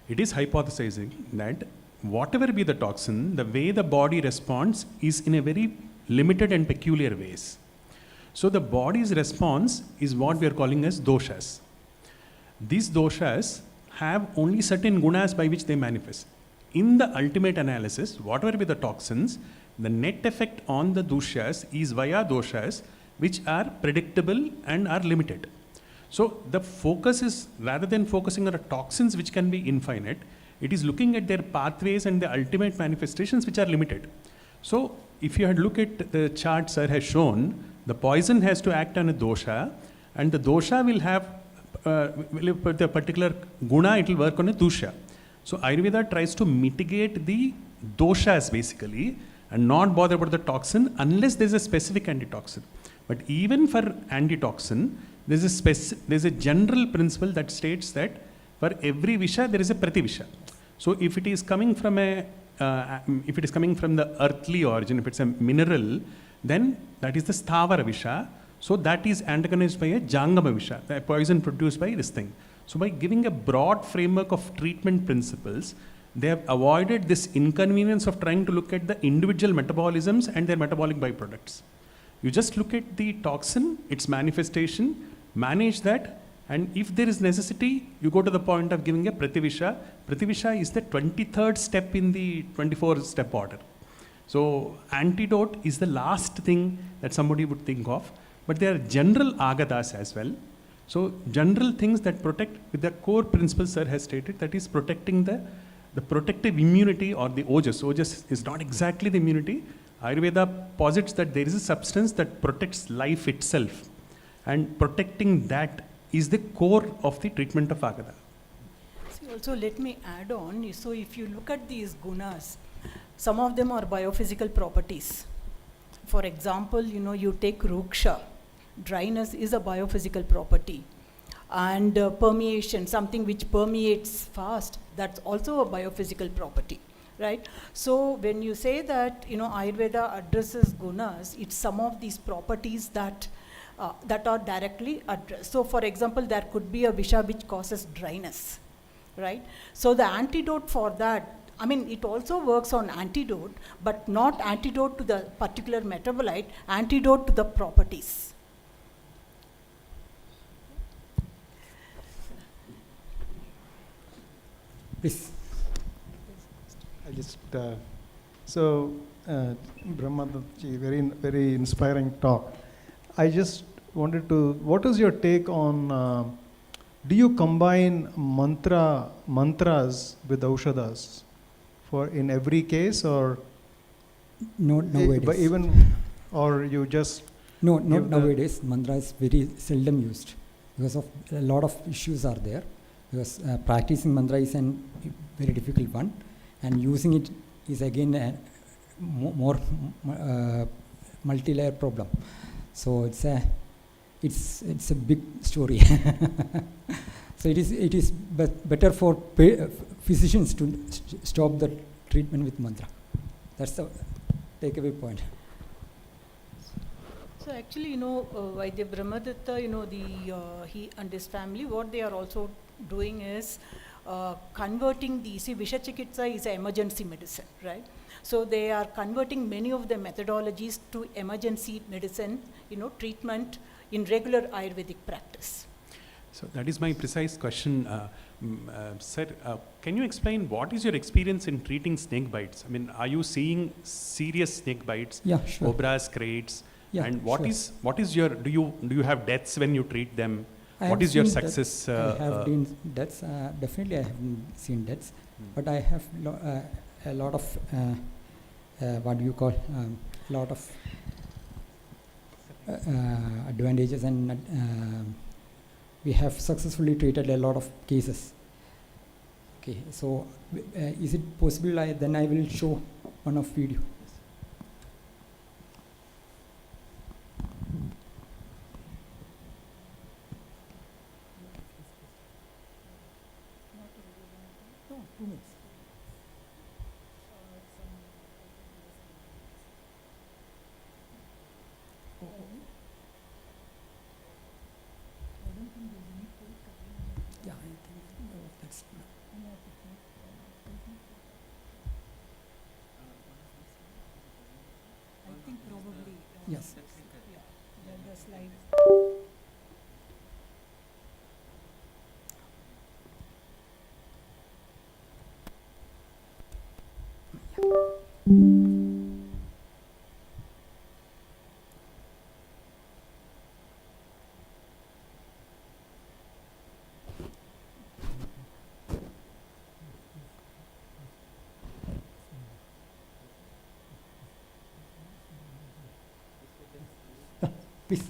It is hypothesizing that whatever be the toxin, the way the body responds is in a very limited and peculiar ways. So the body's response is what we are calling as doshas. These doshas have only certain gunas by which they manifest. In the ultimate analysis, whatever be the toxins, the net effect on the doshas is via doshas which are predictable and are limited. So the focus is, rather than focusing on the toxins which can be infinite, It is looking at their pathways and the ultimate manifestations which are limited. So if you had look at the chart sir has shown, the poison has to act on a dosha, and the dosha will have the particular guna, it will work on a dusha. So Ayurveda tries to mitigate the doshas basically and not bother about the toxin unless there is a specific antitoxin. But even for antitoxin, there is a general principle that states that for every visha there is a prativisha. So if it is coming from the earthly origin, if it's a mineral, then that is the sthavara visha. So that is antagonized by a jangama visha, a poison produced by this thing. So by giving a broad framework of treatment principles, they have avoided this inconvenience of trying to look at the individual metabolisms and their metabolic byproducts. You just look at the toxin, its manifestation, manage that, and if there is necessity, you go to the point of giving a prativisha. Prativisha is the 23rd step in the 24-step order. So antidote is the last thing that somebody would think of, but there are general agadas as well. So general things that protect with the core principle sir has stated, that is protecting the protective immunity or the ojas. Ojas is not exactly the immunity. Ayurveda posits that there is a substance that protects life itself, and protecting that is the core of the treatment of agada. See, also let me add on, so if you look at these gunas, some of them are biophysical properties. For example, you take ruksha, dryness is a biophysical property. And permeation, something which permeates fast, that's also a biophysical property, right? So when you say that, Ayurveda addresses gunas, it's some of these properties that are directly addressed. So for example, there could be a visha which causes dryness, right? So the antidote for that, it also works on antidote, but not antidote to the particular metabolite, antidote to the properties. Please. I just, Brahmadaji, very inspiring talk. I just wanted to, what is your take on, do you combine mantras with aushadas in every case, or? No, nowadays. But even, or you just? No, not nowadays. Mantra is very seldom used because of a lot of issues are there. Because practicing mantra is a very difficult one, and using it is again a more multi-layer problem. So it's a big story. So it is better for physicians to stop the treatment with mantra. That's the takeaway point. So actually, Vaidya Brahmadatta, he and his family, what they are also doing is converting Visha Chikitsa is an emergency medicine, right? So they are converting many of the methodologies to emergency medicine, treatment in regular Ayurvedic practice. So that is my precise question. Sir, can you explain what is your experience in treating snake bites? Are you seeing serious snake bites? Yeah, sure. Cobras, krates? Yeah, and sure. what is your, do you have deaths when you treat them? I What have is your seen success? I have seen deaths. Definitely, I haven't seen deaths, but I have a lot of what do you call lot of advantages, and we have successfully treated a lot of cases. Okay, so is it possible? Then I will show one of video. No, 2 minutes. Yeah, I think that's. I think probably. Yes. Yeah, the slide. Please.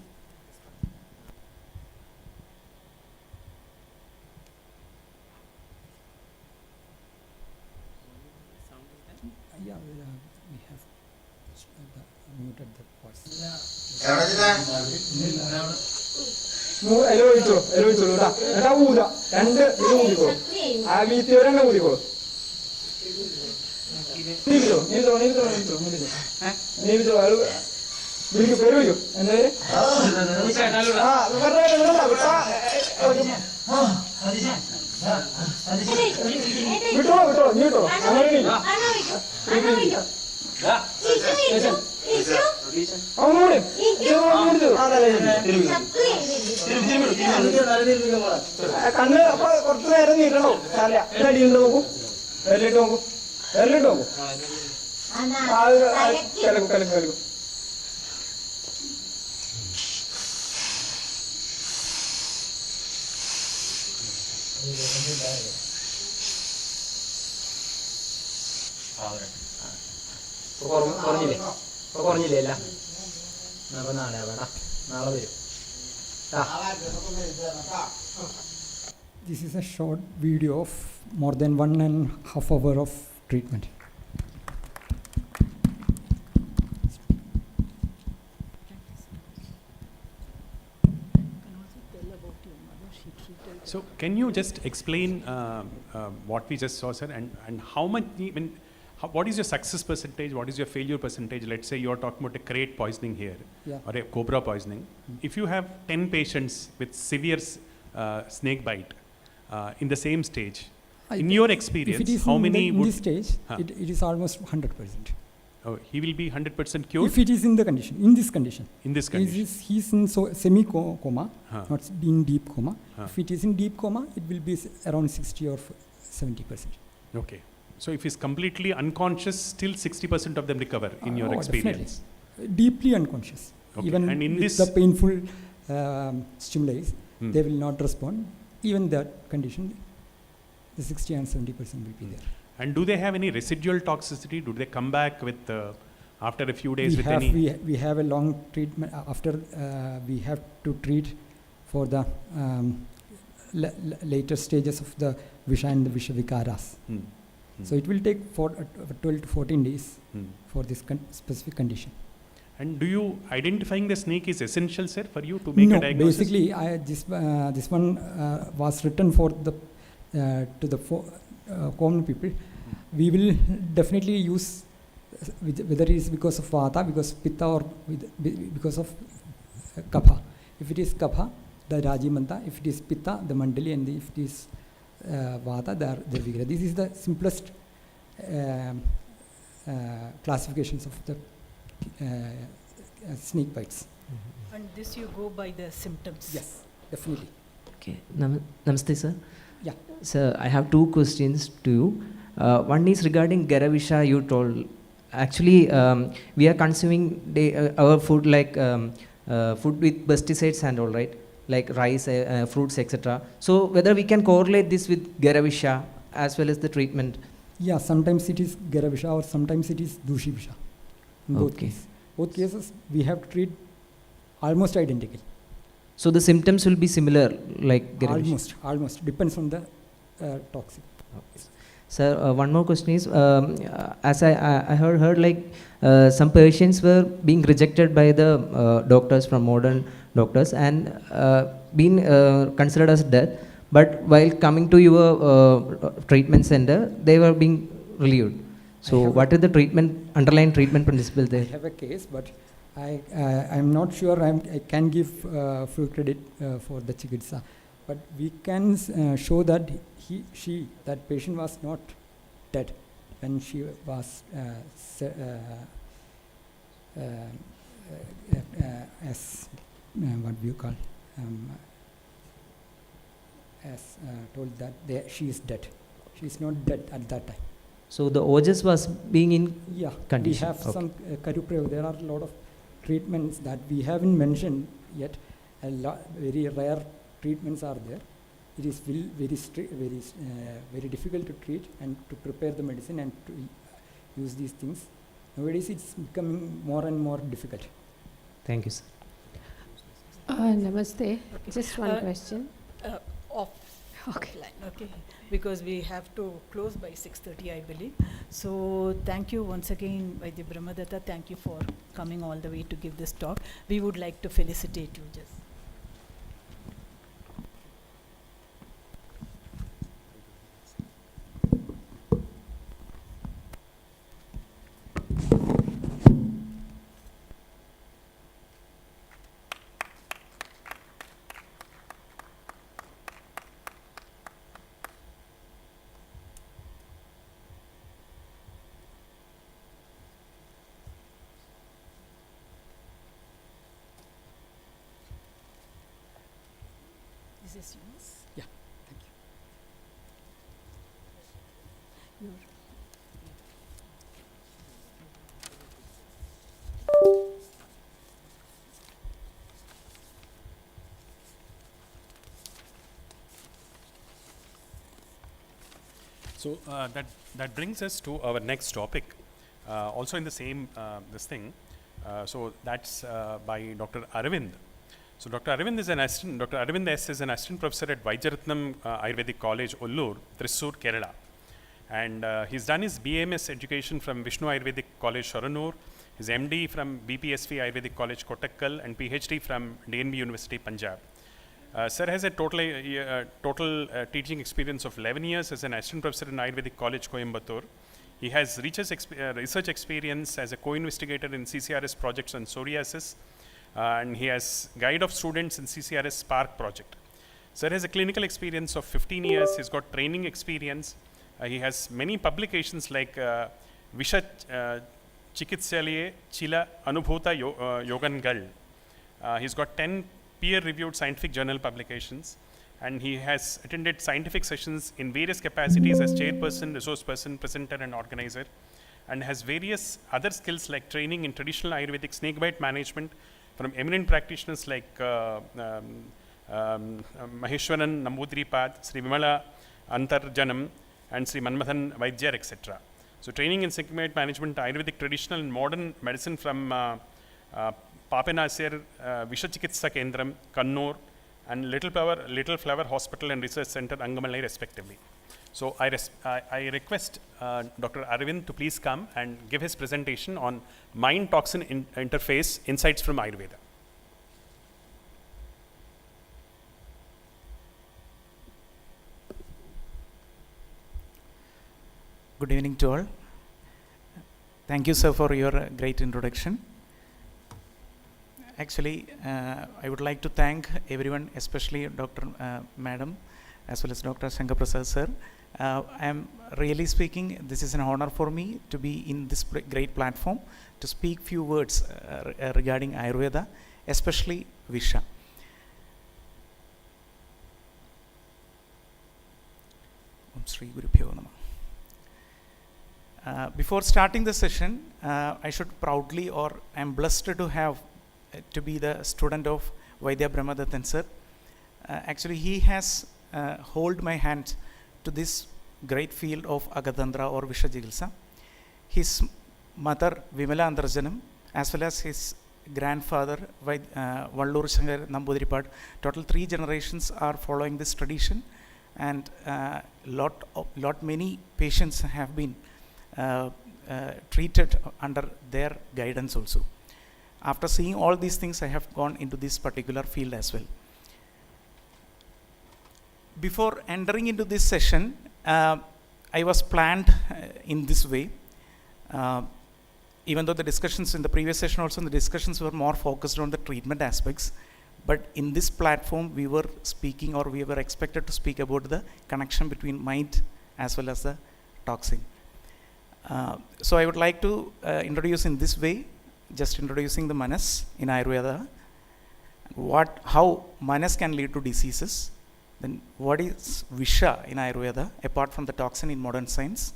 Yeah, we have muted the voice. This is a short video of more than 1.5 hours of treatment. So can you just explain what we just saw, sir, and how much, what is your success percentage, what is your failure percentage? Let's say you're talking about a crate poisoning here, Yeah. or a cobra poisoning. If you have 10 patients with severe snake bite in the same stage, in your experience, how many in would... this stage, it is almost 100%. Oh, he will be 100% cured? If it is in the condition, in this condition. In this condition. He's in semi-coma, not in deep coma. Huh. If it is in deep coma, it will be around 60 or 70%. Okay. So if he's completely unconscious, still 60% of them recover in your experience? Definitely. Deeply unconscious. Okay. Even and in with this the painful stimuli, they will not respond. Even that condition, the 60 and 70% will be there. And do they have any residual toxicity? Do they come back with after a few days any? We have a long treatment. After we have to treat for the later stages of the Visha and the Vishavikaras. So it will take 12 to 14 days for this specific condition. And do you identifying the snake is essential, sir, for you to make a diagnosis? Basically, this one was written for the to the common people. We will definitely use whether it is because of Vata, because of Pitta, or because of Kapha. If it is Kapha, the Rajimanta. If it is Pitta, the Mandali, and if it is Vata, the Vigra. This is the simplest classifications of the snake bites. And this you go by the symptoms? Yes, definitely. Okay. Namaste, sir. Yeah. Sir, I have two questions to you. One is regarding Garavisha. You told actually we are consuming our food like food with pesticides and all, right? Like rice, fruits, etc. So whether we can correlate this with Garavisha as well as the treatment? Yeah, sometimes it is Garavisha or sometimes it is Dushivisha. In both cases, we have to treat almost identical. So the symptoms will be similar, like Garavisha? Almost. Depends on the toxic. Okay. Sir, one more question is, as I heard like some patients were being rejected by the doctors from modern doctors and being considered as dead, but while coming to your treatment center, they were being relieved. So what is the underlying treatment principle there? I have a case, but I'm not sure I can give full credit for the chikitsa. But we can show that that patient was not dead when she was as what we call as told that she is dead. She is not dead at that time. So the OJS was being in condition. We have some Karuprayo. There are a lot of treatments that we haven't mentioned yet. Very rare treatments are there. It is very difficult to treat and to prepare the medicine and to use these things. Nowadays, it's becoming more and more difficult. Thank you, sir. Namaste. Okay. Just one question. Off. Okay. Okay, because we have to close by 6:30, I believe. So thank you once again, Vaidya Brahmadatta. Thank you for coming all the way to give this talk. We would like to felicitate you. Just. Is this yours? Yeah, thank you. Your. So that brings us to our next topic, also in the same this thing. So that's by Dr. Aravind. So Dr. Aravind is an assistant. Dr. Aravind S is an assistant professor at Vaijaratnam Ayurvedic College, Ullur, Thrissur, Kerala, and he's done his BAMS education from Vishnu Ayurvedic College, Shoranur, his MD from BPSV Ayurvedic College, Kottakkal, and PhD from DNB University, Punjab. Sir has a total teaching experience of 11 years as an assistant professor in Ayurvedic College, Coimbatore. He has research experience as a co-investigator in CCRS projects on psoriasis, and he has guide of students in CCRS Spark project. Sir has a clinical experience of 15 years. He's got training experience. He has many publications like Visha Chikitsalye Chila Anubhuta Yogangal. He's got 10 peer-reviewed scientific journal publications, and he has attended scientific sessions in various capacities as chairperson, resource person, presenter, and organizer, and has various other skills like training in traditional Ayurvedic snakebite management from eminent practitioners like Maheshwaran Nambudripad, Sri Vimala Antarjanam, and Sri Manmathan Vaidyar, etc. So training in snakebite management, Ayurvedic traditional and modern medicine from Papanasir Vishachikitsa Kendram, Kannur, and Little Flower Hospital and Research Center, Angamalai, respectively. So I request Dr. Aravind to please come and give his presentation on mind-toxin interface insights from Ayurveda. Good evening to all. Thank you, sir, for your great introduction. Actually, I would like to thank everyone, especially Dr. Madam, as well as Dr. Shankar Prasad, sir. I am really speaking, this is an honor for me to be in this great platform to speak few words regarding Ayurveda, especially Visha. Om Sri Guru Pyo Namah. Before starting the session, I should proudly, or I am blessed to have to be the student of Vaidya Brahmadattan sir. Actually, he has hold my hand to this great field of Agatantra or Vishajigilsa. His mother Vimala Andarjanam, as well as his grandfather Vallur Shankar Nambudripad, total 3 generations are following this tradition, and many patients have been treated under their guidance also. After seeing all these things, I have gone into this particular field as well. Before entering into this session, I was planned in this way. Even though the discussions in the previous session also, the discussions were more focused on the treatment aspects, but in this platform, we were speaking, or we were expected to speak about the connection between mind as well as the toxin. So I would like to introduce in this way, just introducing the manas in Ayurveda, how manas can lead to diseases, then what is Visha in Ayurveda apart from the toxin in modern science,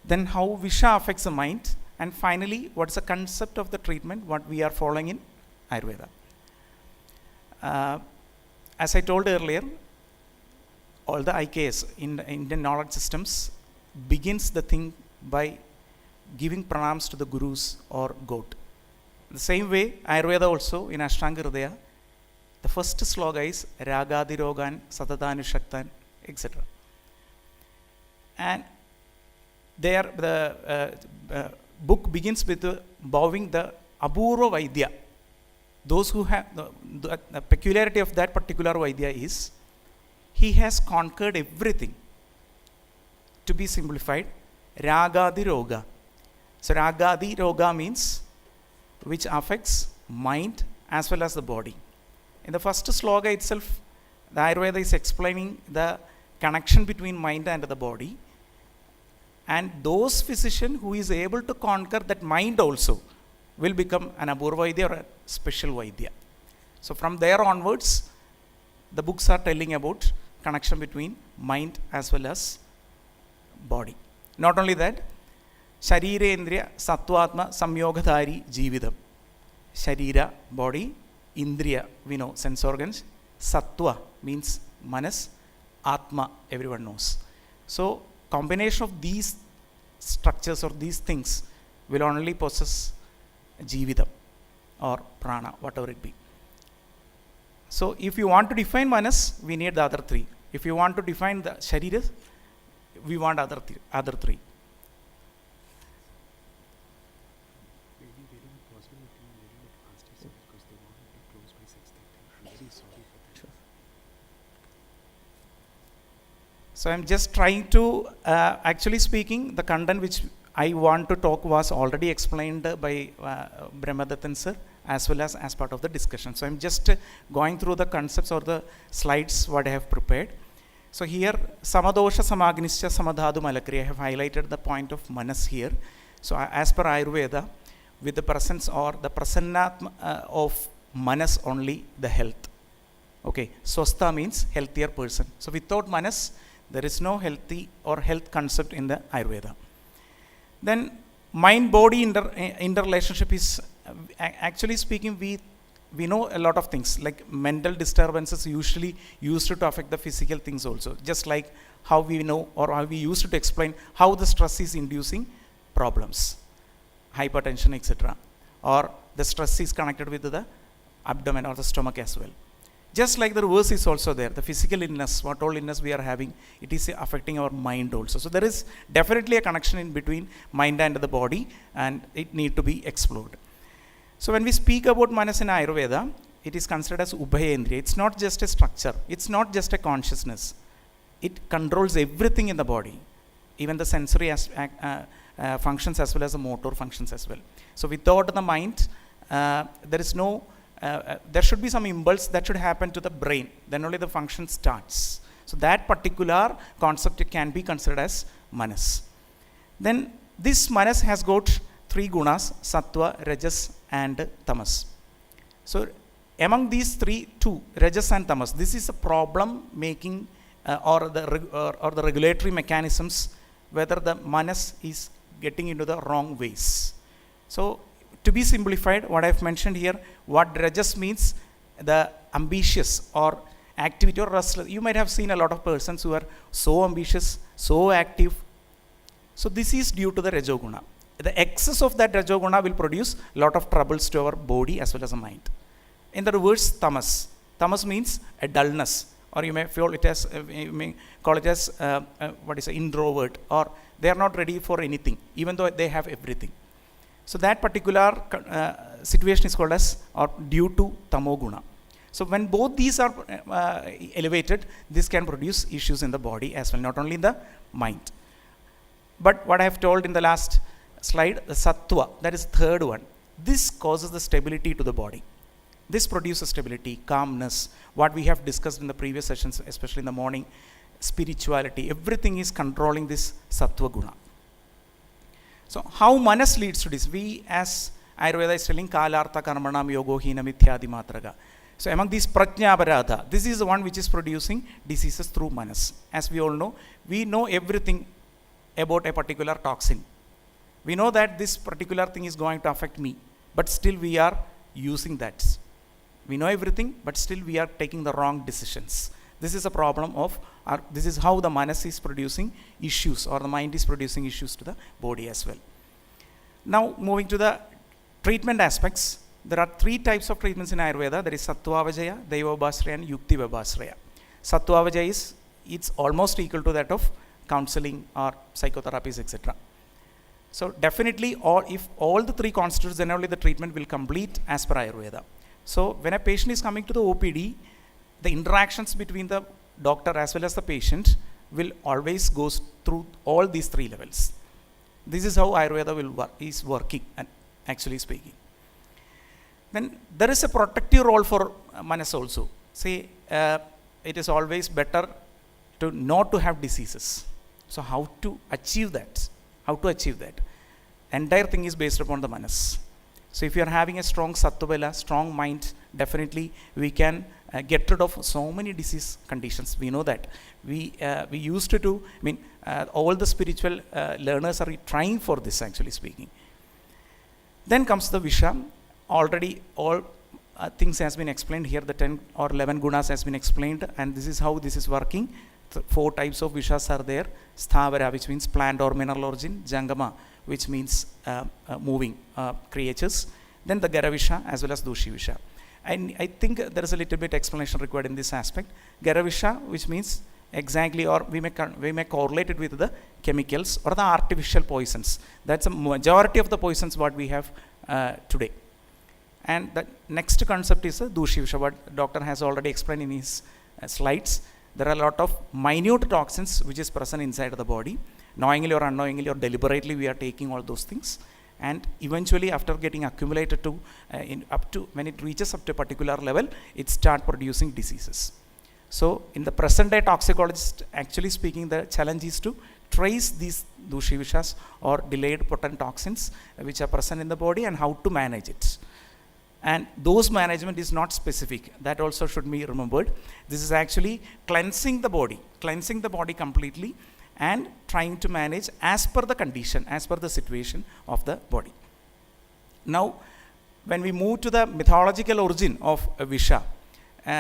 then how Visha affects the mind, and finally what is the concept of the treatment, what we are following in Ayurveda. As I told earlier, all the IKS in the Indian knowledge systems begins the thing by giving pranams to the gurus or goat. The same way, Ayurveda also in Ashtanga Hridaya The first sloka is Ragadirogan, Satatanushaktan, etc. And there the book begins with bowing the Apurva Vaidya. Those who have the peculiarity of that particular Vaidya is he has conquered everything. To be simplified, Ragadi Roga. So Ragadi Roga means which affects mind as well as the body. In the first sloka itself, the Ayurveda is explaining the connection between mind and the body. And those physician who is able to conquer that mind also will become an Apurva Vaidya or a special Vaidya. So from there onwards, the books are telling about connection between mind as well as body. Not only that, Sharira Indriya Sattvatma Samyogadhari Jividam. Sharira, body, Indriya, we know, sense organs. Sattva means manas, Atma, everyone knows. So combination of these structures or these things will only possess Jividam or Prana, whatever it be. So if you want to define manas, we need the other three. If you want to define the Sharira, we want other three. So I'm just trying to, actually speaking, the content which I want to talk was already explained by Brahmadattan sir as well as part of the discussion. So I'm just going through the concepts or the slides what I have prepared. So here, Samadosha Samagnischa Samadhadu Malakri, I have highlighted the point of manas here. So as per Ayurveda, with the presence or the prasannatma of manas only, the health. Okay, Swastha means healthier person. So without manas, there is no healthy or health concept in the Ayurveda. Then mind-body interrelationship is, actually speaking, we know a lot of things, like mental disturbances usually used to affect the physical things also. Just like how we know or how we used to explain how the stress is inducing problems, hypertension, etc. Or the stress is connected with the abdomen or the stomach as well. Just like the reverse is also there, the physical illness, what all illness we are having, it is affecting our mind also. So there is definitely a connection in between mind and the body, and it need to be explored. So when we speak about manas in Ayurveda, it is considered as Ubhayendriya. It's not just a structure, it's not just a consciousness. It controls everything in the body, even the sensory functions as well as the motor functions as well. So without the mind, there is no there should be some impulse that should happen to the brain, then only the function starts. So that particular concept can be considered as manas. Then this manas has got three gunas, sattva, rajas and tamas. So among these three, two, rajas and tamas, this is a problem making or the regulatory mechanisms, whether the manas is getting into the wrong ways. So to be simplified, what I've mentioned here, what rajas means, the ambitious or activity or restless. You might have seen a lot of persons who are so ambitious, so active. So this is due to the rajoguna. The excess of that rajoguna will produce a lot of troubles to our body as well as the mind. In the reverse, tamas. Tamas means a dullness, or you may feel it as, you may call it as introvert, or they are not ready for anything, even though they have everything. So that particular situation is called as or due to tamoguna. So when both these are elevated, this can produce issues in the body as well, not only in the mind. But what I have told in the last slide, the sattva, that is third one. This causes the stability to the body. This produces stability, calmness, what we have discussed in the previous sessions, especially in the morning, spirituality, everything is controlling this sattva guna. So how manas leads to this? We as Ayurveda is telling kalartha karmanam yogo hinam ithyadi matraga. So among these prajna aparadha, this is the one which is producing diseases through manas. As we all know, we know everything about a particular toxin. We know that this particular thing is going to affect me, but still we are using that. We know everything, but still we are taking the wrong decisions. This is a problem of, this is how the manas is producing issues, or the mind is producing issues to the body as well. Now moving to the treatment aspects, there are 3 types of treatments in Ayurveda. There is Sattvavajaya, Daivabhasraya and Yukti Vibhasraya. Sattvavajaya is, it's almost equal to that of counseling or psychotherapies, etc. So definitely, if all the 3 constitutes, then only the treatment will complete as per Ayurveda. So when a patient is coming to the OPD, the interactions between the doctor as well as the patient will always go through all these 3 levels. This is how Ayurveda is working, and actually speaking. Then there is a protective role for Manas also. Say, it is always better to not to have diseases. So how to achieve that? How to achieve that? Entire thing is based upon the Manas. So if you are having a strong Sattva, strong mind, definitely we can get rid of so many disease conditions. We know that. We used to do, all the spiritual learners are trying for this, actually speaking. Then comes the Visha. Already all things has been explained here. The 10 or 11 gunas has been explained, and this is how this is working. 4 types of Vishas are there. Sthavara, which means plant or mineral origin. Jangama, which means moving creatures. Then the Garavisha as well as Dushi Visha. And I think there is a little bit explanation required in this aspect. Garavisha, which means exactly, or we may correlate it with the chemicals or the artificial poisons. That's a majority of the poisons what we have today. And the next concept is Dushi Visha, what doctor has already explained in his slides. There are a lot of minute toxins which is present inside of the body. Knowingly or unknowingly or deliberately we are taking all those things. And eventually after getting accumulated to, when it reaches up to a particular level, it starts producing diseases. So in the present day toxicologist, actually speaking, the challenge is to trace these Dushi Vishas or delayed potent toxins which are present in the body and how to manage it. And those management is not specific. That also should be remembered. This is actually cleansing the body completely and trying to manage as per the condition, as per the situation of the body. Now, when we move to the mythological origin of Visha,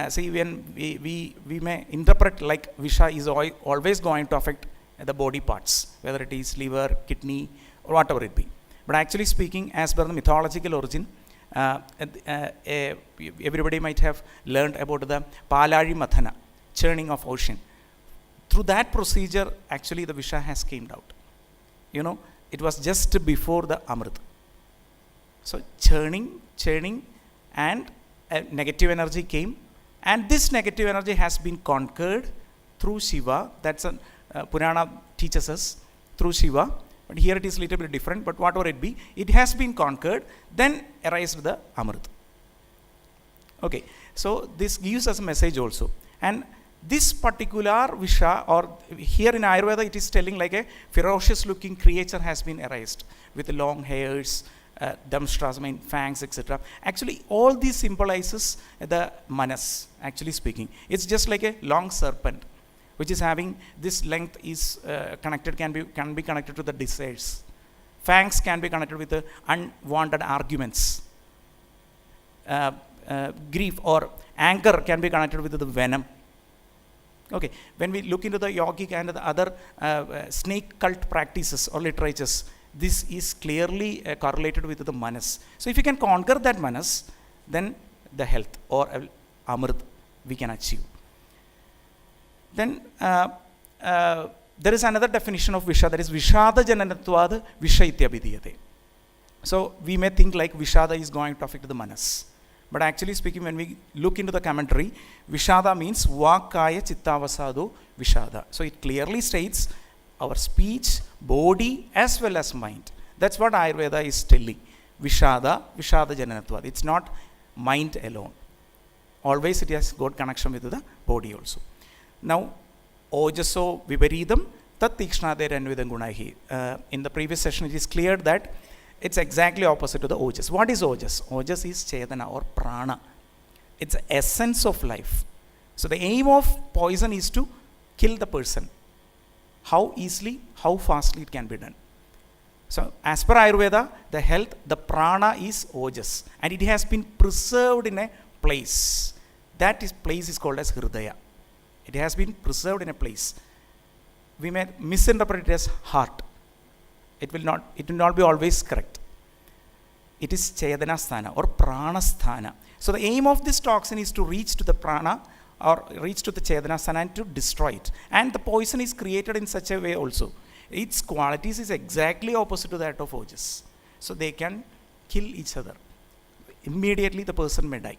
see, when we may interpret like Visha is always going to affect the body parts, whether it is liver, kidney, or whatever it be. But actually speaking, as per the mythological origin, everybody might have learned about the Palari Mathana, churning of ocean. Through that procedure, actually the Visha has came out. It was just before the Amrit. So churning, and negative energy came, and this negative energy has been conquered through Shiva. That's a Purana teaches us, through Shiva. But here it is a little bit different, but whatever it be, it has been conquered, then arised the Amrit. Okay, so this gives us a message also. And this particular Visha, or here in Ayurveda, it is telling like a ferocious looking creature has been arised with long hairs, damstras, fangs, etc. Actually, all these symbolizes the Manas, actually speaking. It's just like a long serpent, which is having this length is connected, can be connected to the desires. Fangs can be connected with the unwanted arguments. Grief or anger can be connected with the venom. Okay, when we look into the yogic and the other snake cult practices or literatures, this is clearly correlated with the Manas. So if you can conquer that Manas, then the health or Amrit we can achieve. Then there is another definition of Visha, that is Vishada Jananatvad Visha Ityabhidiyate. So we may think like Vishada is going to affect the Manas. But actually speaking, when we look into the commentary, Vishada means Vakaya Chittavasado Vishada. So it clearly states our speech, body, as well as mind. That's what Ayurveda is telling. Vishada Jananatvad. It's not mind alone. Always it has got connection with the body also. Now, Ojaso Viparidam Tat Tikshnader Anvidam Gunahi. In the previous session, it is clear that it's exactly opposite to the Ojas. What is Ojas? Ojas is Chetana or Prana. It's the essence of life. So the aim of poison is to kill the person. How easily, how fastly it can be done. So as per Ayurveda, the health, the prana is Ojas. And it has been preserved in a place. That place is called as Hridaya. It has been preserved in a place. We may misinterpret it as heart. It will not be always correct. it is Chedana Sthana or Prana Sthana. So the aim of this toxin is to reach to the prana or reach to the Chedana Sthana and to destroy it. And the poison is created in such a way also. Its qualities is exactly opposite to that of ojas. So they can kill each other. Immediately the person may die.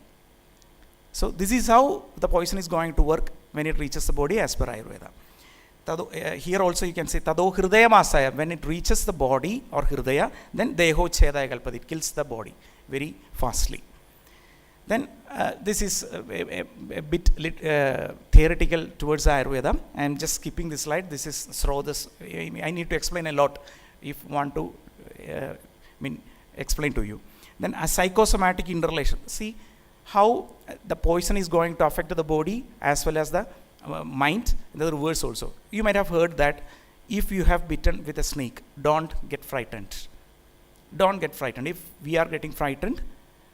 So this is how the poison is going to work when it reaches the body as per Ayurveda. Here also you can say Tado Hridaya Masaya, when it reaches the body or Hridaya, then Deho Chedaya Kalpadi, it kills the body very fastly. Then this is a bit theoretical towards Ayurveda. I am just skipping this slide. This is Srodhas. I need to explain a lot if want to explain to you. Then a psychosomatic interrelation. See how the poison is going to affect the body as well as the mind, the reverse also. You might have heard that if you have bitten with a snake, don't get frightened. Don't get frightened. If we are getting frightened,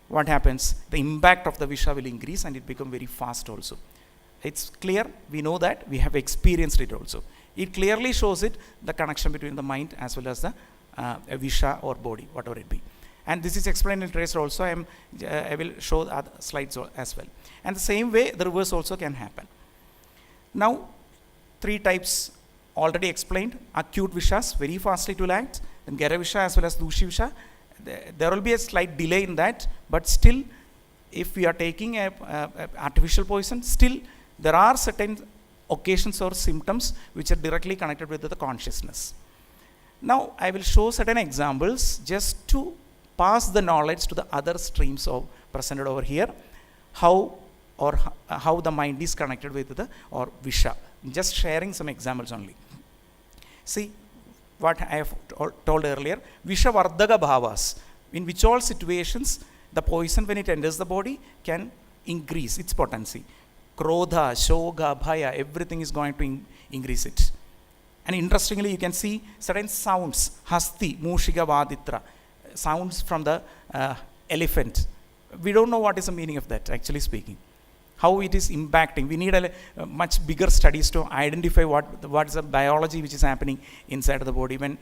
what happens? The impact of the visha will increase and it become very fast also. It's clear, we know that, we have experienced it also. It clearly shows it, the connection between the mind as well as the visha or body, whatever it be. And this is explained in tracer also. I will show the other slides as well. And the same way, the reverse also can happen. Now, 3 types already explained. Acute vishas, very fastly to act. Then Gera visha as well as Dushi visha. There will be a slight delay in that, but still, if we are taking a artificial poison, still there are certain occasions or symptoms which are directly connected with the consciousness. Now, I will show certain examples just to pass the knowledge to the other streams of presented over here, how the mind is connected with the or visha. Just sharing some examples only. See what I have told earlier, visha vardaka bhavas, in which all situations the poison when it enters the body can increase its potency. Krodha, shoga, bhaya, everything is going to increase it. And interestingly, you can see certain sounds, hasti, mushika, vaditra, sounds from the elephant. We don't know what is the meaning of that, actually speaking. How it is impacting. We need a much bigger studies to identify what is the biology which is happening inside of the body when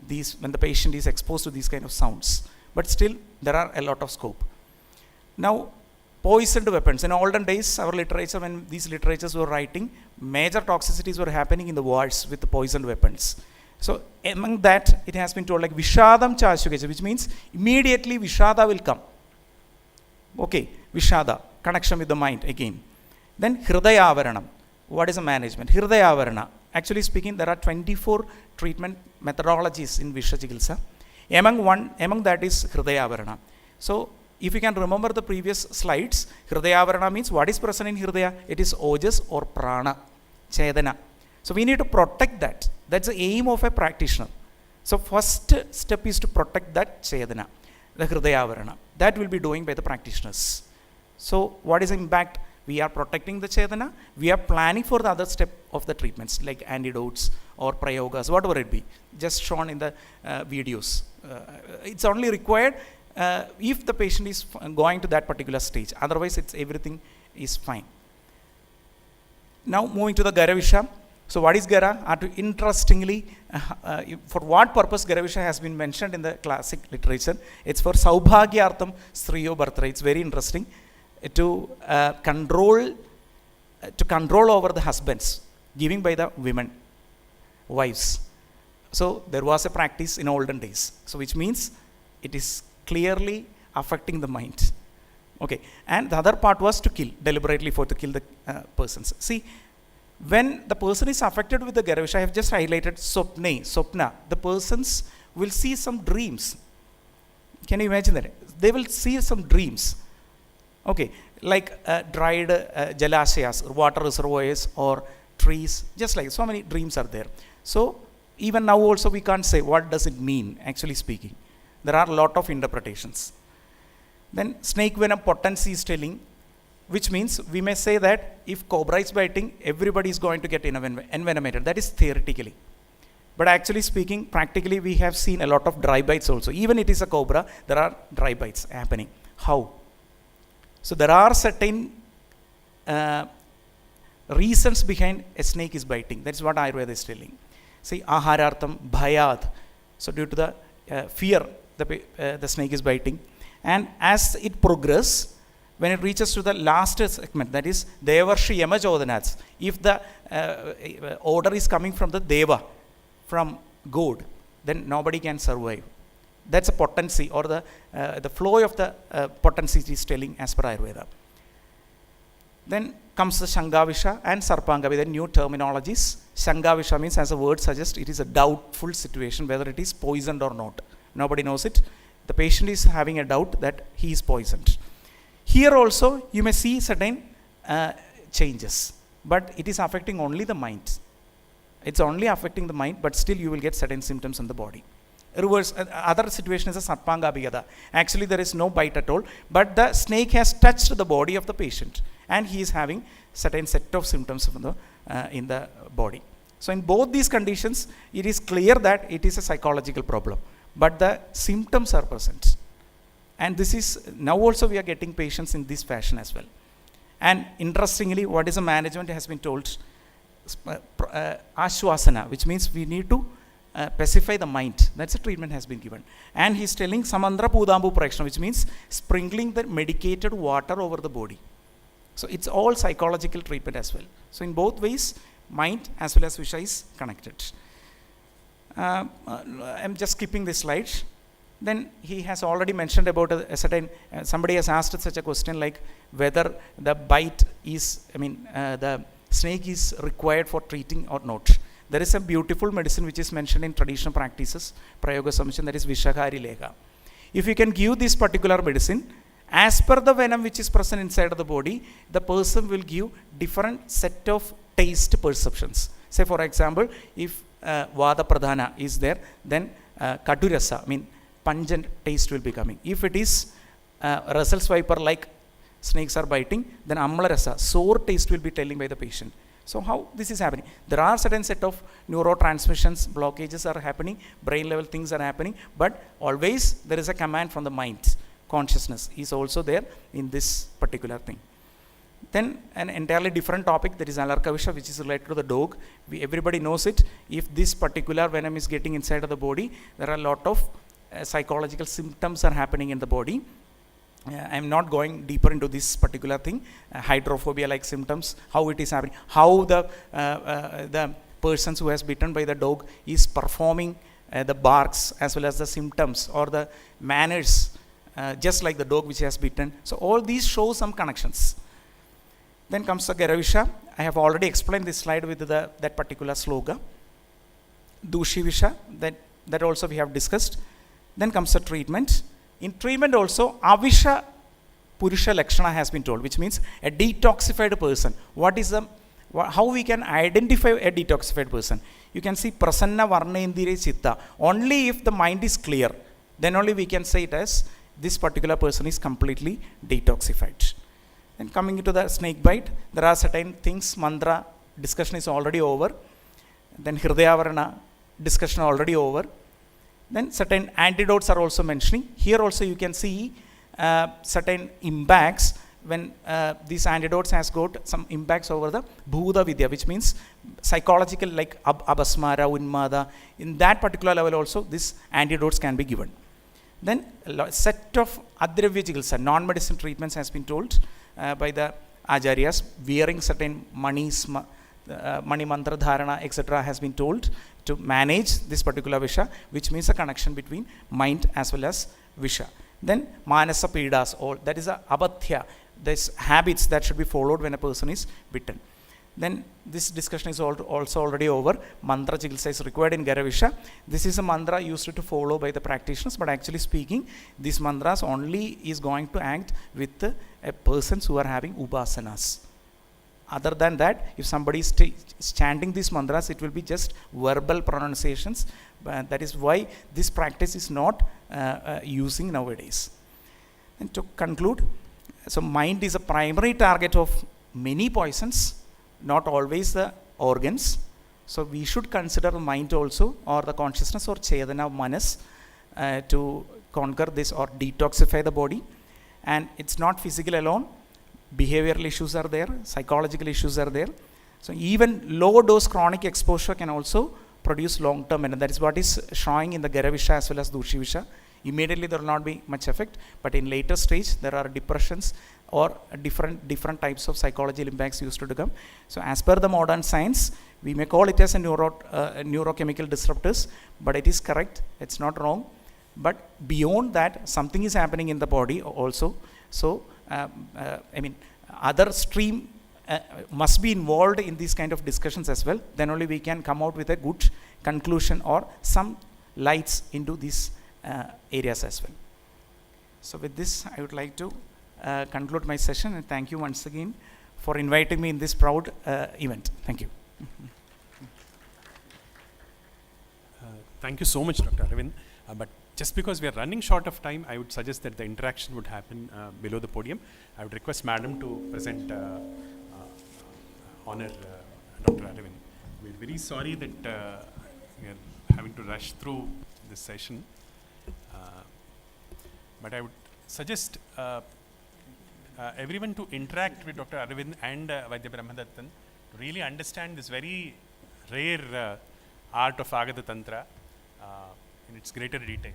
the patient is exposed to these kind of sounds. But still, there are a lot of scope. Now, poisoned weapons. In olden days, our literature, when these literatures were writing, major toxicities were happening in the wars with the poisoned weapons. So, among that, it has been told like Vishadam Chashukecha, which means immediately Vishada will come. Okay, Vishada, connection with the mind again. Then Hridaya Avaranam. What is the management? Hridaya Avarana. Actually speaking, there are 24 treatment methodologies in Visha Chikitsa. Among that is Hridaya Avarana. So, if you can remember the previous slides, Hridaya Avarana means what is present in Hridaya? It is ojas or prana, Chedana. So, we need to protect that. That's the aim of a practitioner. So, first step is to protect that Chedana, the Hridaya Avarana. That will be doing by the practitioners. So, what is the impact? We are protecting the Chedana. We are planning for the other step of the treatments like antidotes or prayogas, whatever it be, just shown in the videos. It's only required if the patient is going to that particular stage. Otherwise, everything is fine. Now, moving to the Garavisha. So, what is Gara? Interestingly, for what purpose Garavisha has been mentioned in the classic literature? It's for Saubhagyartham Striyo Bhartra. It's very interesting. To control over the husbands, giving by the women, wives. So there was a practice in olden days. So which means it is clearly affecting the mind. Okay, and the other part was to kill, deliberately to kill the persons. See, when the person is affected with the Garavisha, I have just highlighted Sopna. The persons will see some dreams. Can you imagine that? They will see some dreams. Okay, like dried jalashayas, water reservoirs or trees, just like so many dreams are there. So even now also we can't say what does it mean, actually speaking. There are a lot of interpretations. Then snake venom potency is telling, which means we may say that if cobra is biting, everybody is going to get envenomated. That is theoretically. But actually speaking, practically we have seen a lot of dry bites also. Even it is a cobra, there are dry bites happening. How? So there are certain reasons behind a snake is biting. That's what Ayurveda is telling. See, aharartham, bhayad. So due to the fear, the snake is biting. And as it progresses, when it reaches to the last segment, that is Devarshi Yama Chodanads, if the order is coming from the Deva, from God, then nobody can survive. That's a potency, or the flow of the potency it is telling as per Ayurveda. Then comes the Shangavisha and Sarpanga with the new terminologies. Shangavisha means, as the word suggests, it is a doubtful situation whether it is poisoned or not. Nobody knows it. The patient is having a doubt that he is poisoned. Here also you may see certain changes, but it is affecting only the mind. It's only affecting the mind, but still you will get certain symptoms in the body. Reverse, other situation is a Sarpanga Abhigada. Actually there is no bite at all, but the snake has touched the body of the patient and he is having certain set of symptoms in the body. So in both these conditions, it is clear that it is a psychological problem, but the symptoms are present. And this is, now also we are getting patients in this fashion as well. And interestingly, what is the management has been told? Ashwasana, which means we need to pacify the mind. That's a treatment has been given. And he's telling Samandra Pudambu Prakshana, which means sprinkling the medicated water over the body. So it's all psychological treatment as well. So in both ways, mind as well as Visha is connected. I'm just skipping this slide. Then he has already mentioned about a certain, somebody has asked such a question like whether the bite is, the snake is required for treating or not. There is a beautiful medicine which is mentioned in traditional practices, Prayoga Samshan, that is Vishakari Lega. If you can give this particular medicine, as per the venom which is present inside of the body, the person will give different set of taste perceptions. Say for example, if Vada Pradhana is there, then Kadurasa, pungent taste will be coming. If it is Russell Swiper like snakes are biting, then Amla Rasa, sour taste will be telling by the patient. So how this is happening? There are certain set of neurotransmissions, blockages are happening, brain level things are happening, but always there is a command from the mind. Consciousness is also there in this particular thing. Then an entirely different topic, that is Alarkavisha, which is related to the dog. Everybody knows it. If this particular venom is getting inside of the body, there are a lot of psychological symptoms are happening in the body. I am not going deeper into this particular thing, hydrophobia like symptoms, how it is happening, how the persons who has bitten by the dog is performing the barks as well as the symptoms or the manners, just like the dog which has bitten. So all these show some connections. Then comes the Garavisha. I have already explained this slide with that particular sloga. Dushivisha, that also we have discussed. Then comes the treatment. In treatment also, Avisha Purusha Lakshana has been told, which means a detoxified person. How we can identify a detoxified person? You can see Prasanna Varna Indire Chitta. Only if the mind is clear, then only we can say it as this particular person is completely detoxified. And coming into the snake bite, there are certain things, mantra discussion is already over. Then Hridayavarana discussion already over. Then certain antidotes are also mentioning. Here also you can see certain impacts when these antidotes has got some impacts over the Bhuda Vidya, which means psychological like Abhasmara, Unmada. In that particular level also, these antidotes can be given. Then a set of Adravya Chikitsa, non-medicine treatments has been told by the Acharyas, wearing certain manis, Mani Mantra Dharana, etc. has been told to manage this particular Visha, which means a connection between mind as well as Visha. Then Manasa Pidas, all that is a Abhathya, there's habits that should be followed when a person is bitten. Then this discussion is also already over. Mantra Chikitsa is required in Garavisha. This is a mantra used to follow by the practitioners, but actually speaking, these mantras only is going to act with a persons who are having upasanas. Other than that, if somebody is chanting these mantras, it will be just verbal pronunciations. That is why this practice is not using nowadays. And to conclude, so mind is a primary target of many poisons, not always the organs. So we should consider the mind also, or the consciousness or Chedana Manas, to conquer this or detoxify the body. And it's not physical alone. Behavioral issues are there, psychological issues are there. So even low dose chronic exposure can also produce long term, and that is what is showing in the Garavisha as well as Dushivisha. immediately there will not be much effect, but in later stage there are depressions or different types of psychological impacts used to come. So as per the modern science, we may call it as a neurochemical disruptors, but it is correct, it's not wrong. But beyond that, something is happening in the body also. So I mean, other stream must be involved in these kind of discussions as well. Then only we can come out with a good conclusion or some lights into these areas as well. So with this, I would like to conclude my session, and thank you once again for inviting me in this proud event. Thank you. Thank you so much, Dr. Aravind. But just because we are running short of time, I would suggest that the interaction would happen below the podium. I would request Madam to present honor Dr. Aravind. We are very sorry that we are having to rush through this session. But I would suggest everyone to interact with Dr. Aravind and Vaidya Brahmadattan to really understand this very rare art of Agata Tantra in its greater detail.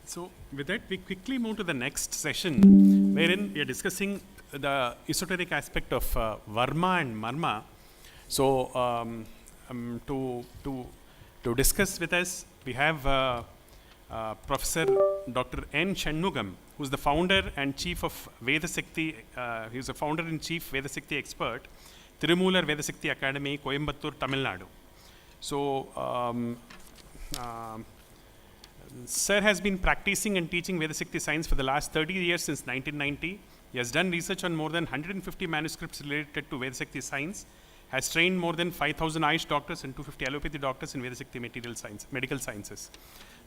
So with that, we quickly move to the next session, wherein we are discussing the esoteric aspect of Varma and Marma. So to discuss with us, we have Professor Dr. N. Shanmugam, who is the founder and chief of Vedasakti. He is a founder and chief Vedasakti expert, Tirumular Vedasakti Academy, Coimbatore, Tamil Nadu. So Sir has been practicing and teaching Vedasakti science for the last 30 years since 1990. He has done research on more than 150 manuscripts related to Vedasakti science, has trained more than 5,000 Ayush doctors and 250 allopathy doctors in Vedasakti medical sciences.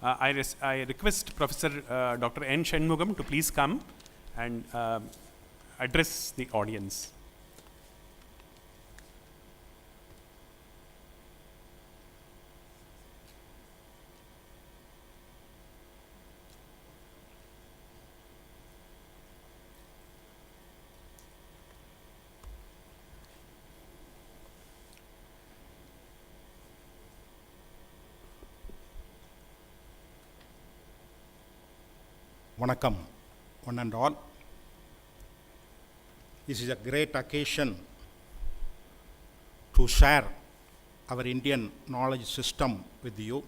I request Professor Dr. N. Shanmugam to please come and address the audience. Vanakkam, one and all. This is a great occasion to share our Indian knowledge system with you.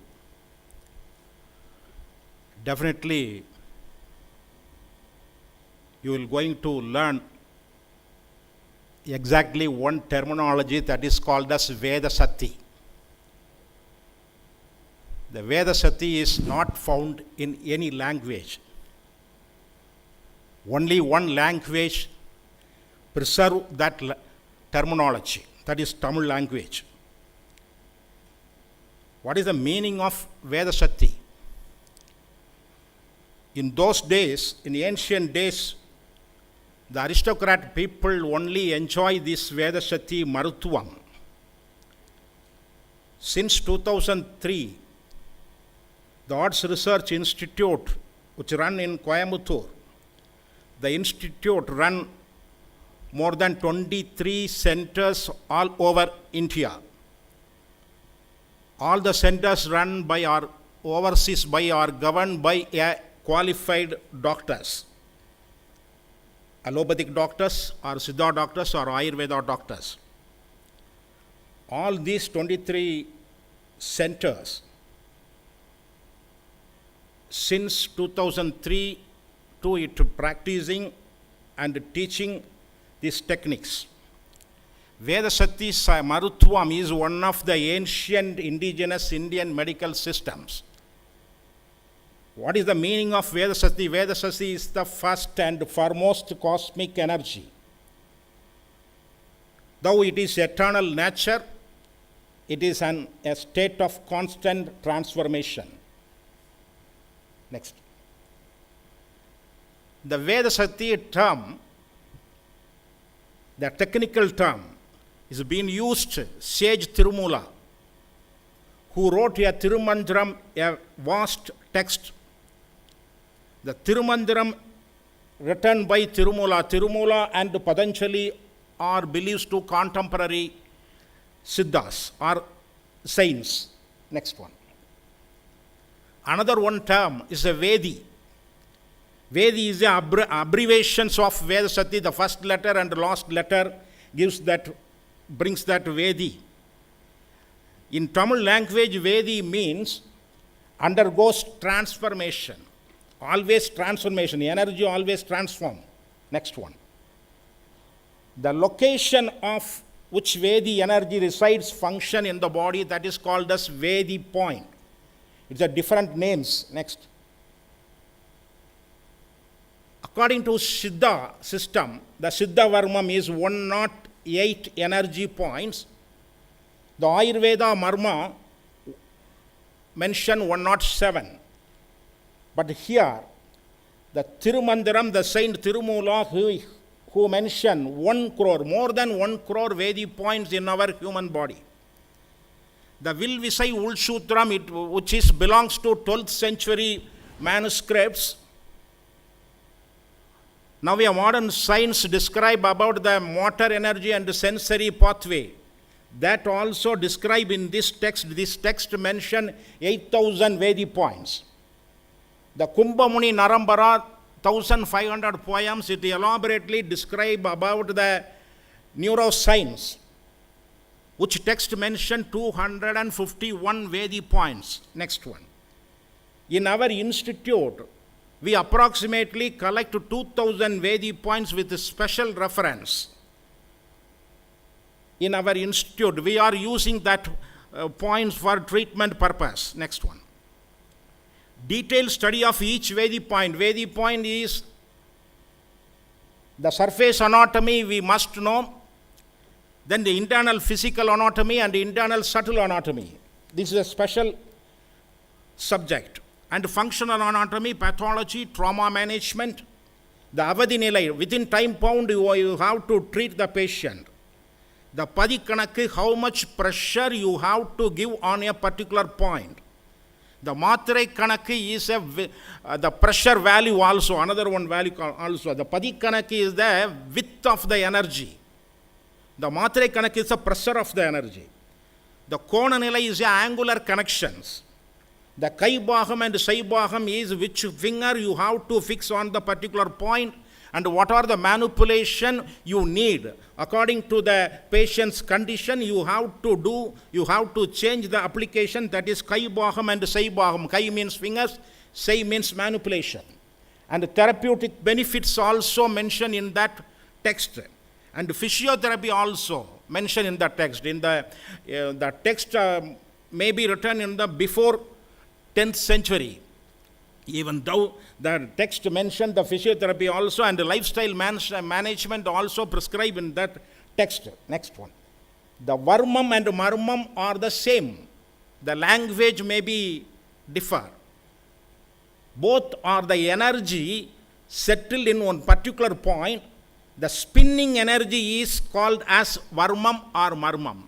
Definitely, you will going to learn exactly one terminology that is called as Vedasati. The Vedasati is not found in any language. Only one language preserve that terminology, that is Tamil language. What is the meaning of Vedasati? In those days, in ancient days, the aristocrat people only enjoy this Vedasati Marutvam. Since 2003, the Arts Research Institute, which run in Coimbatore, the institute run more than 23 centers all over India. All the centers run by or overseas by or governed by qualified doctors, allopathic doctors or Siddha doctors or Ayurveda doctors. All these 23 centers since 2003 to it practicing and teaching these techniques. Vedasati Marutvam is one of the ancient indigenous Indian medical systems. What is the meaning of Vedasati? Vedasati is the first and foremost cosmic energy. Though it is eternal nature, it is a state of constant transformation. Next. The Vedasati term, the technical term, is being used. Sage Tirumula, who wrote a Tirumandram, a vast text. The Tirumandram written by Tirumula and Patanjali are believed to contemporary Siddhas or saints. Next one. Another one term is a Vedi. Vedi is the abbreviations of Vedasati. The first letter and the last letter brings that Vedi. In Tamil language, Vedi means undergoes transformation. Always transformation. Energy always transform. Next one. The location of which Vedi energy resides function in the body, that is called as Vedi point. It's a different names. Next. According to Siddha system, the Siddha Varmam is 108 energy points. The Ayurveda Marma mention 107. But here, the Tirumandaram, the Saint Tirumula, who mentioned 1 crore, more than 1 crore Vedi points in our human body. The Vilvisai Ulsutram, which belongs to 12th century manuscripts. Now we have modern science describe about the motor energy and the sensory pathway. That also described in this text. This text mentioned 8,000 Vedi points. The Kumbhamuni Narambara, 1,500 poems, it elaborately describe about the neuroscience, which text mentioned 251 Vedi points. Next one. In our institute, we approximately collect 2,000 Vedi points with a special reference. In our institute, we are using that points for treatment purpose. Next one. Detailed study of each Vedi point. Vedi point is the surface anatomy we must know, then the internal physical anatomy and the internal subtle anatomy. This is a special subject. And functional anatomy, pathology, trauma management, the avadi nilai, within time bound you have to treat the patient. The padikkanakku, how much pressure you have to give on a particular point. The Matre Kanaki is the pressure value also, another one value also. The Padikanaki is the width of the energy. The Matre Kanaki is the pressure of the energy. The Konanila is the angular connections. The Kaibaham and Saibaham is which finger you have to fix on the particular point and what are the manipulation you need. According to the patient's condition, you have to change the application, that is Kaibaham and Saibaham. Kai means fingers, Sai means manipulation. And the therapeutic benefits also mentioned in that text. And physiotherapy also mentioned in the text. In the text may be written in the before 10th century. Even though the text mentioned the physiotherapy also and the lifestyle management also prescribed in that text. Next one. The Varmam and Marmam are the same. The language may be differ. Both are the energy settled in one particular point. The spinning energy is called as Varmam or Marmam.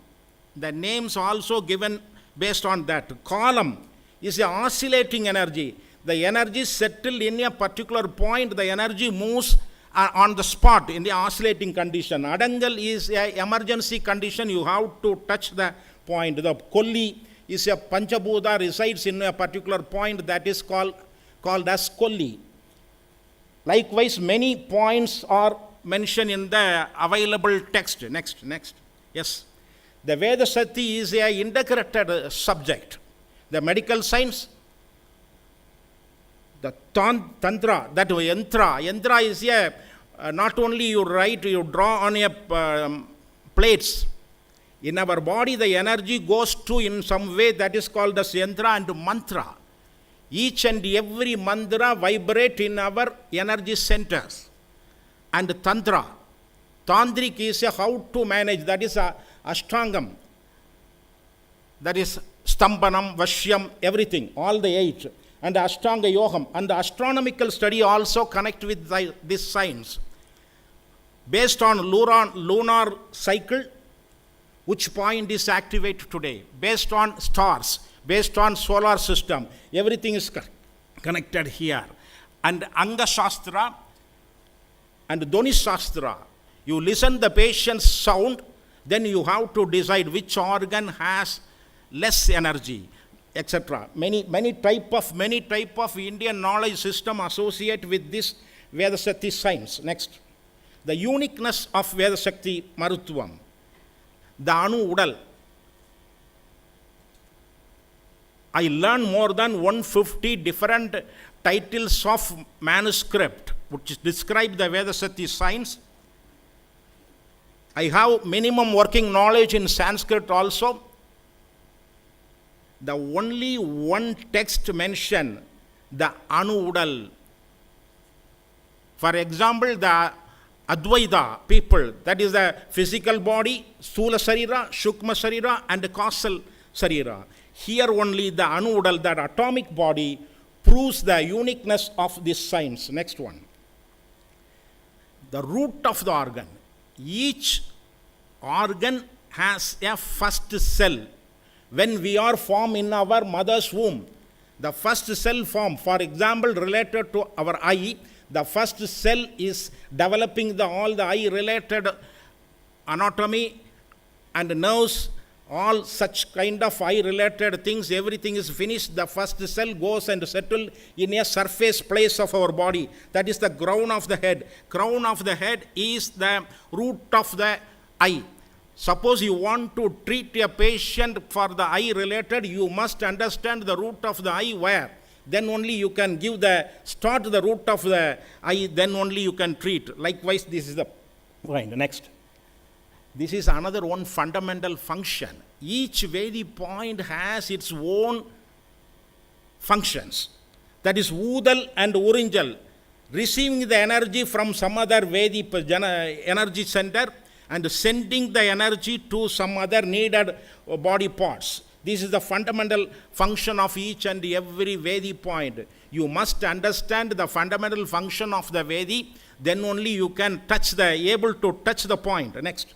The names also given based on that. Column is the oscillating energy. The energy settled in a particular point, the energy moves on the spot in the oscillating condition. Adangal is an emergency condition, you have to touch the point. The Kolli is a Panchabhuta resides in a particular point, that is called as Kolli. Likewise, many points are mentioned in the available text. Next. Yes. The Vedasati is an integrated subject. The medical science, the tantra, that yantra is not only you write, you draw on a plates. In our body, the energy goes to in some way, that is called as yantra and mantra. Each and every mantra vibrate in our energy centers. And tantra, tantric is how to manage, that is ashtangam, that is Stambanam, Vashyam, everything, all the 8. and Ashtanga Yogam. And the astronomical study also connect with this science. Based on lunar cycle, which point is activated today? Based on stars, based on solar system, everything is connected here. And Anga Shastra and Dhoni Shastra, you listen the patient's sound, then you have to decide which organ has less energy, etc. Many type of Indian knowledge system associate with this Vedasakti science. Next, the uniqueness of Vedasakti Marutvam, the Anu Udal. I learned more than 150 different titles of manuscript which describe the Vedasakti science. I have minimum working knowledge in Sanskrit also. The only one text mention the Anu Udal. For example, the Advaita people, that is the physical body, Sthula Sarira, Shukma Sarira, and the causal Sarira. Here only the Anu Udal, that atomic body, proves the uniqueness of this science. Next one. The root of the organ. Each organ has a first cell. When we are formed in our mother's womb, the first cell form, for example, related to our eye, the first cell is developing all the eye-related anatomy and nerves, all such kind of eye-related things, everything is finished. The first cell goes and settles in a surface place of our body. That is the crown of the head. Crown of the head is the root of the eye. Suppose you want to treat a patient for the eye-related, you must understand the root of the eye where. Then only you can start the root of the eye, then only you can treat. Likewise, this is the point. Next. This is another one fundamental function. Each Vedi point has its own functions. That is Udal and Urinjal, receiving the energy from some other Vedi energy center and sending the energy to some other needed body parts. This is the fundamental function of each and every Vedi point. You must understand the fundamental function of the Vedi, then only you can able to touch the point. Next.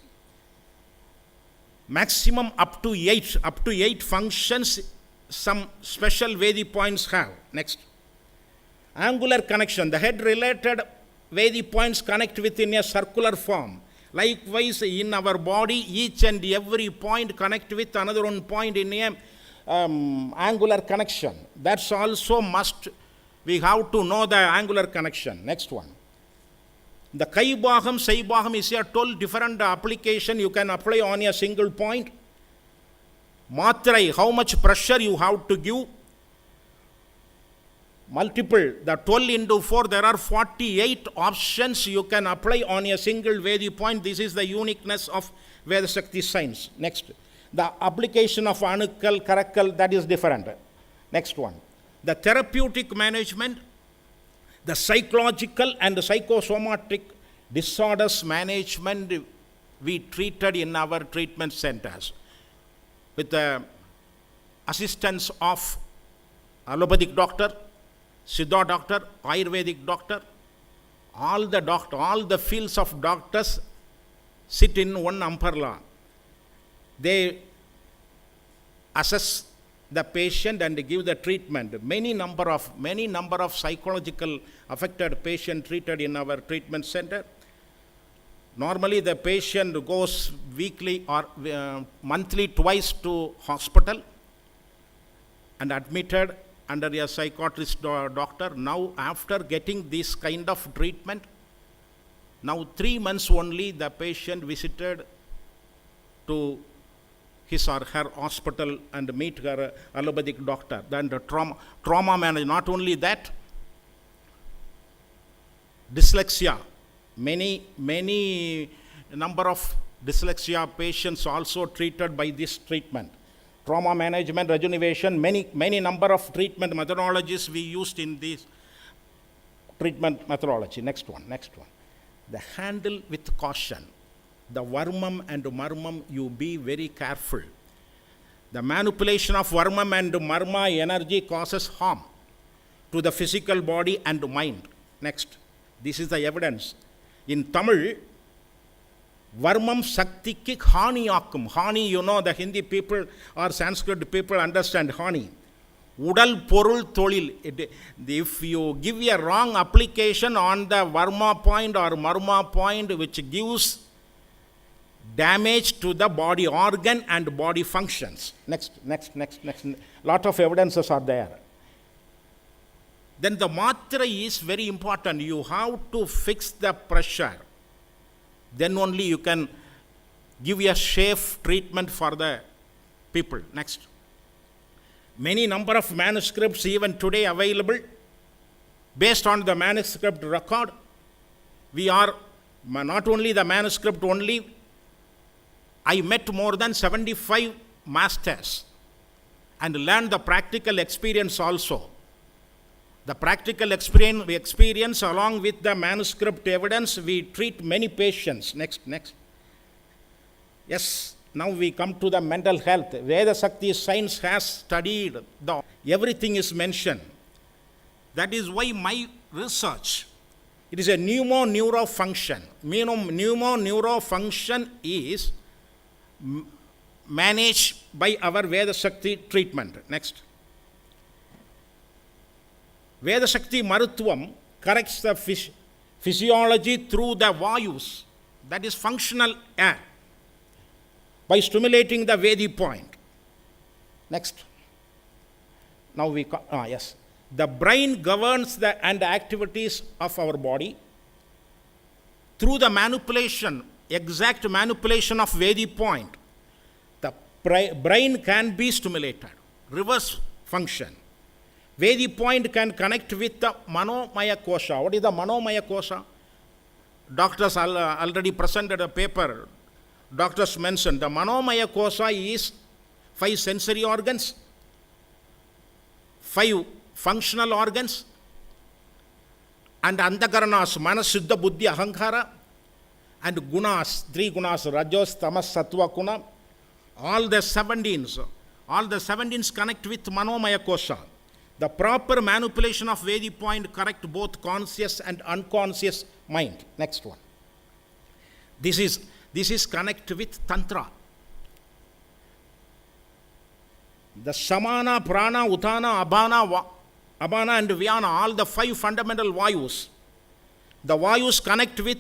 Maximum up to 8 functions some special Vedi points have. Next. Angular connection. The head related Vedi points connect within a circular form. Likewise, in our body, each and every point connect with another one point in a angular connection. That's also must. We have to know the angular connection. Next one. The Kai Baham, Sai Baham is a 12 different application you can apply on a single point. Matrai, how much pressure you have to give. Multiple, the 12 into 4, there are 48 options you can apply on a single Vedi point. This is the uniqueness of Vedasakti science. Next, the application of Anukal, Karakal, that is different. Next one, the therapeutic management, the psychological and the psychosomatic disorders management we treated in our treatment centers with the assistance of allopathic doctor, Siddha doctor, Ayurvedic doctor, all the fields of doctors sit in one umbrella. They assess the patient and give the treatment. Many number of psychological affected patients treated in our treatment center. Normally the patient goes weekly or monthly twice to hospital and admitted under a psychiatrist doctor. Now after getting this kind of treatment, now 3 months only the patient visited to his or her hospital and meet her allopathic doctor. Then the trauma management, not only that, dyslexia, many number of dyslexia patients also treated by this treatment. Trauma management, rejuvenation, many number of treatment methodologies we used in this treatment methodology. Next one. The handle with caution. The varmam and marmam, you be very careful. The manipulation of varmam and marma energy causes harm. to the physical body and mind. Next. This is the evidence. In Tamil, Varmam Saktikki Haniyakum. Hani, you know, the Hindi people or Sanskrit people understand Hani. Udal Porul Tolil. If you give a wrong application on the Varma point or Marma point, which gives damage to the body organ and body functions. Next. Lot of evidences are there. Then the matra is very important. You have to fix the pressure. Then only you can give a safe treatment for the people. Next. Many number of manuscripts even today available. Based on the manuscript record, we are not only the manuscript only. I met more than 75 masters and learned the practical experience also. The practical experience along with the manuscript evidence, we treat many patients. Next. Yes, now we come to the mental health. Veda Shakti science has studied, everything is mentioned. That is why my research, it is a pneumoneurofunction. Pneumoneurofunction is managed by our Veda Shakti treatment. Next. Veda Shakti Marutvam corrects the physiology through the vayus, that is functional air, by stimulating the Vedi point. Next. Now we yes. The brain governs the activities of our body through the manipulation, exact manipulation of Vedi point. The brain can be stimulated, reverse function. Vedi point can connect with the Manomaya Kosha. What is the Manomaya Kosha? Doctors already presented a paper. Doctors mentioned the Manomaya Kosha is 5 sensory organs, 5 functional organs, and Andakaranas, Manas, Siddha, Buddhi, Ahankara, and Gunas, 3 Gunas, Rajas, Tamas, Sattva, Guna. All the 17s connect with Manomaya Kosha. The proper manipulation of Vedi point correct both conscious and unconscious mind. Next one. This is connect with Tantra. The Samana, Prana, Utana, Abana and Vyana, all the 5 fundamental Vayus. The Vayus connect with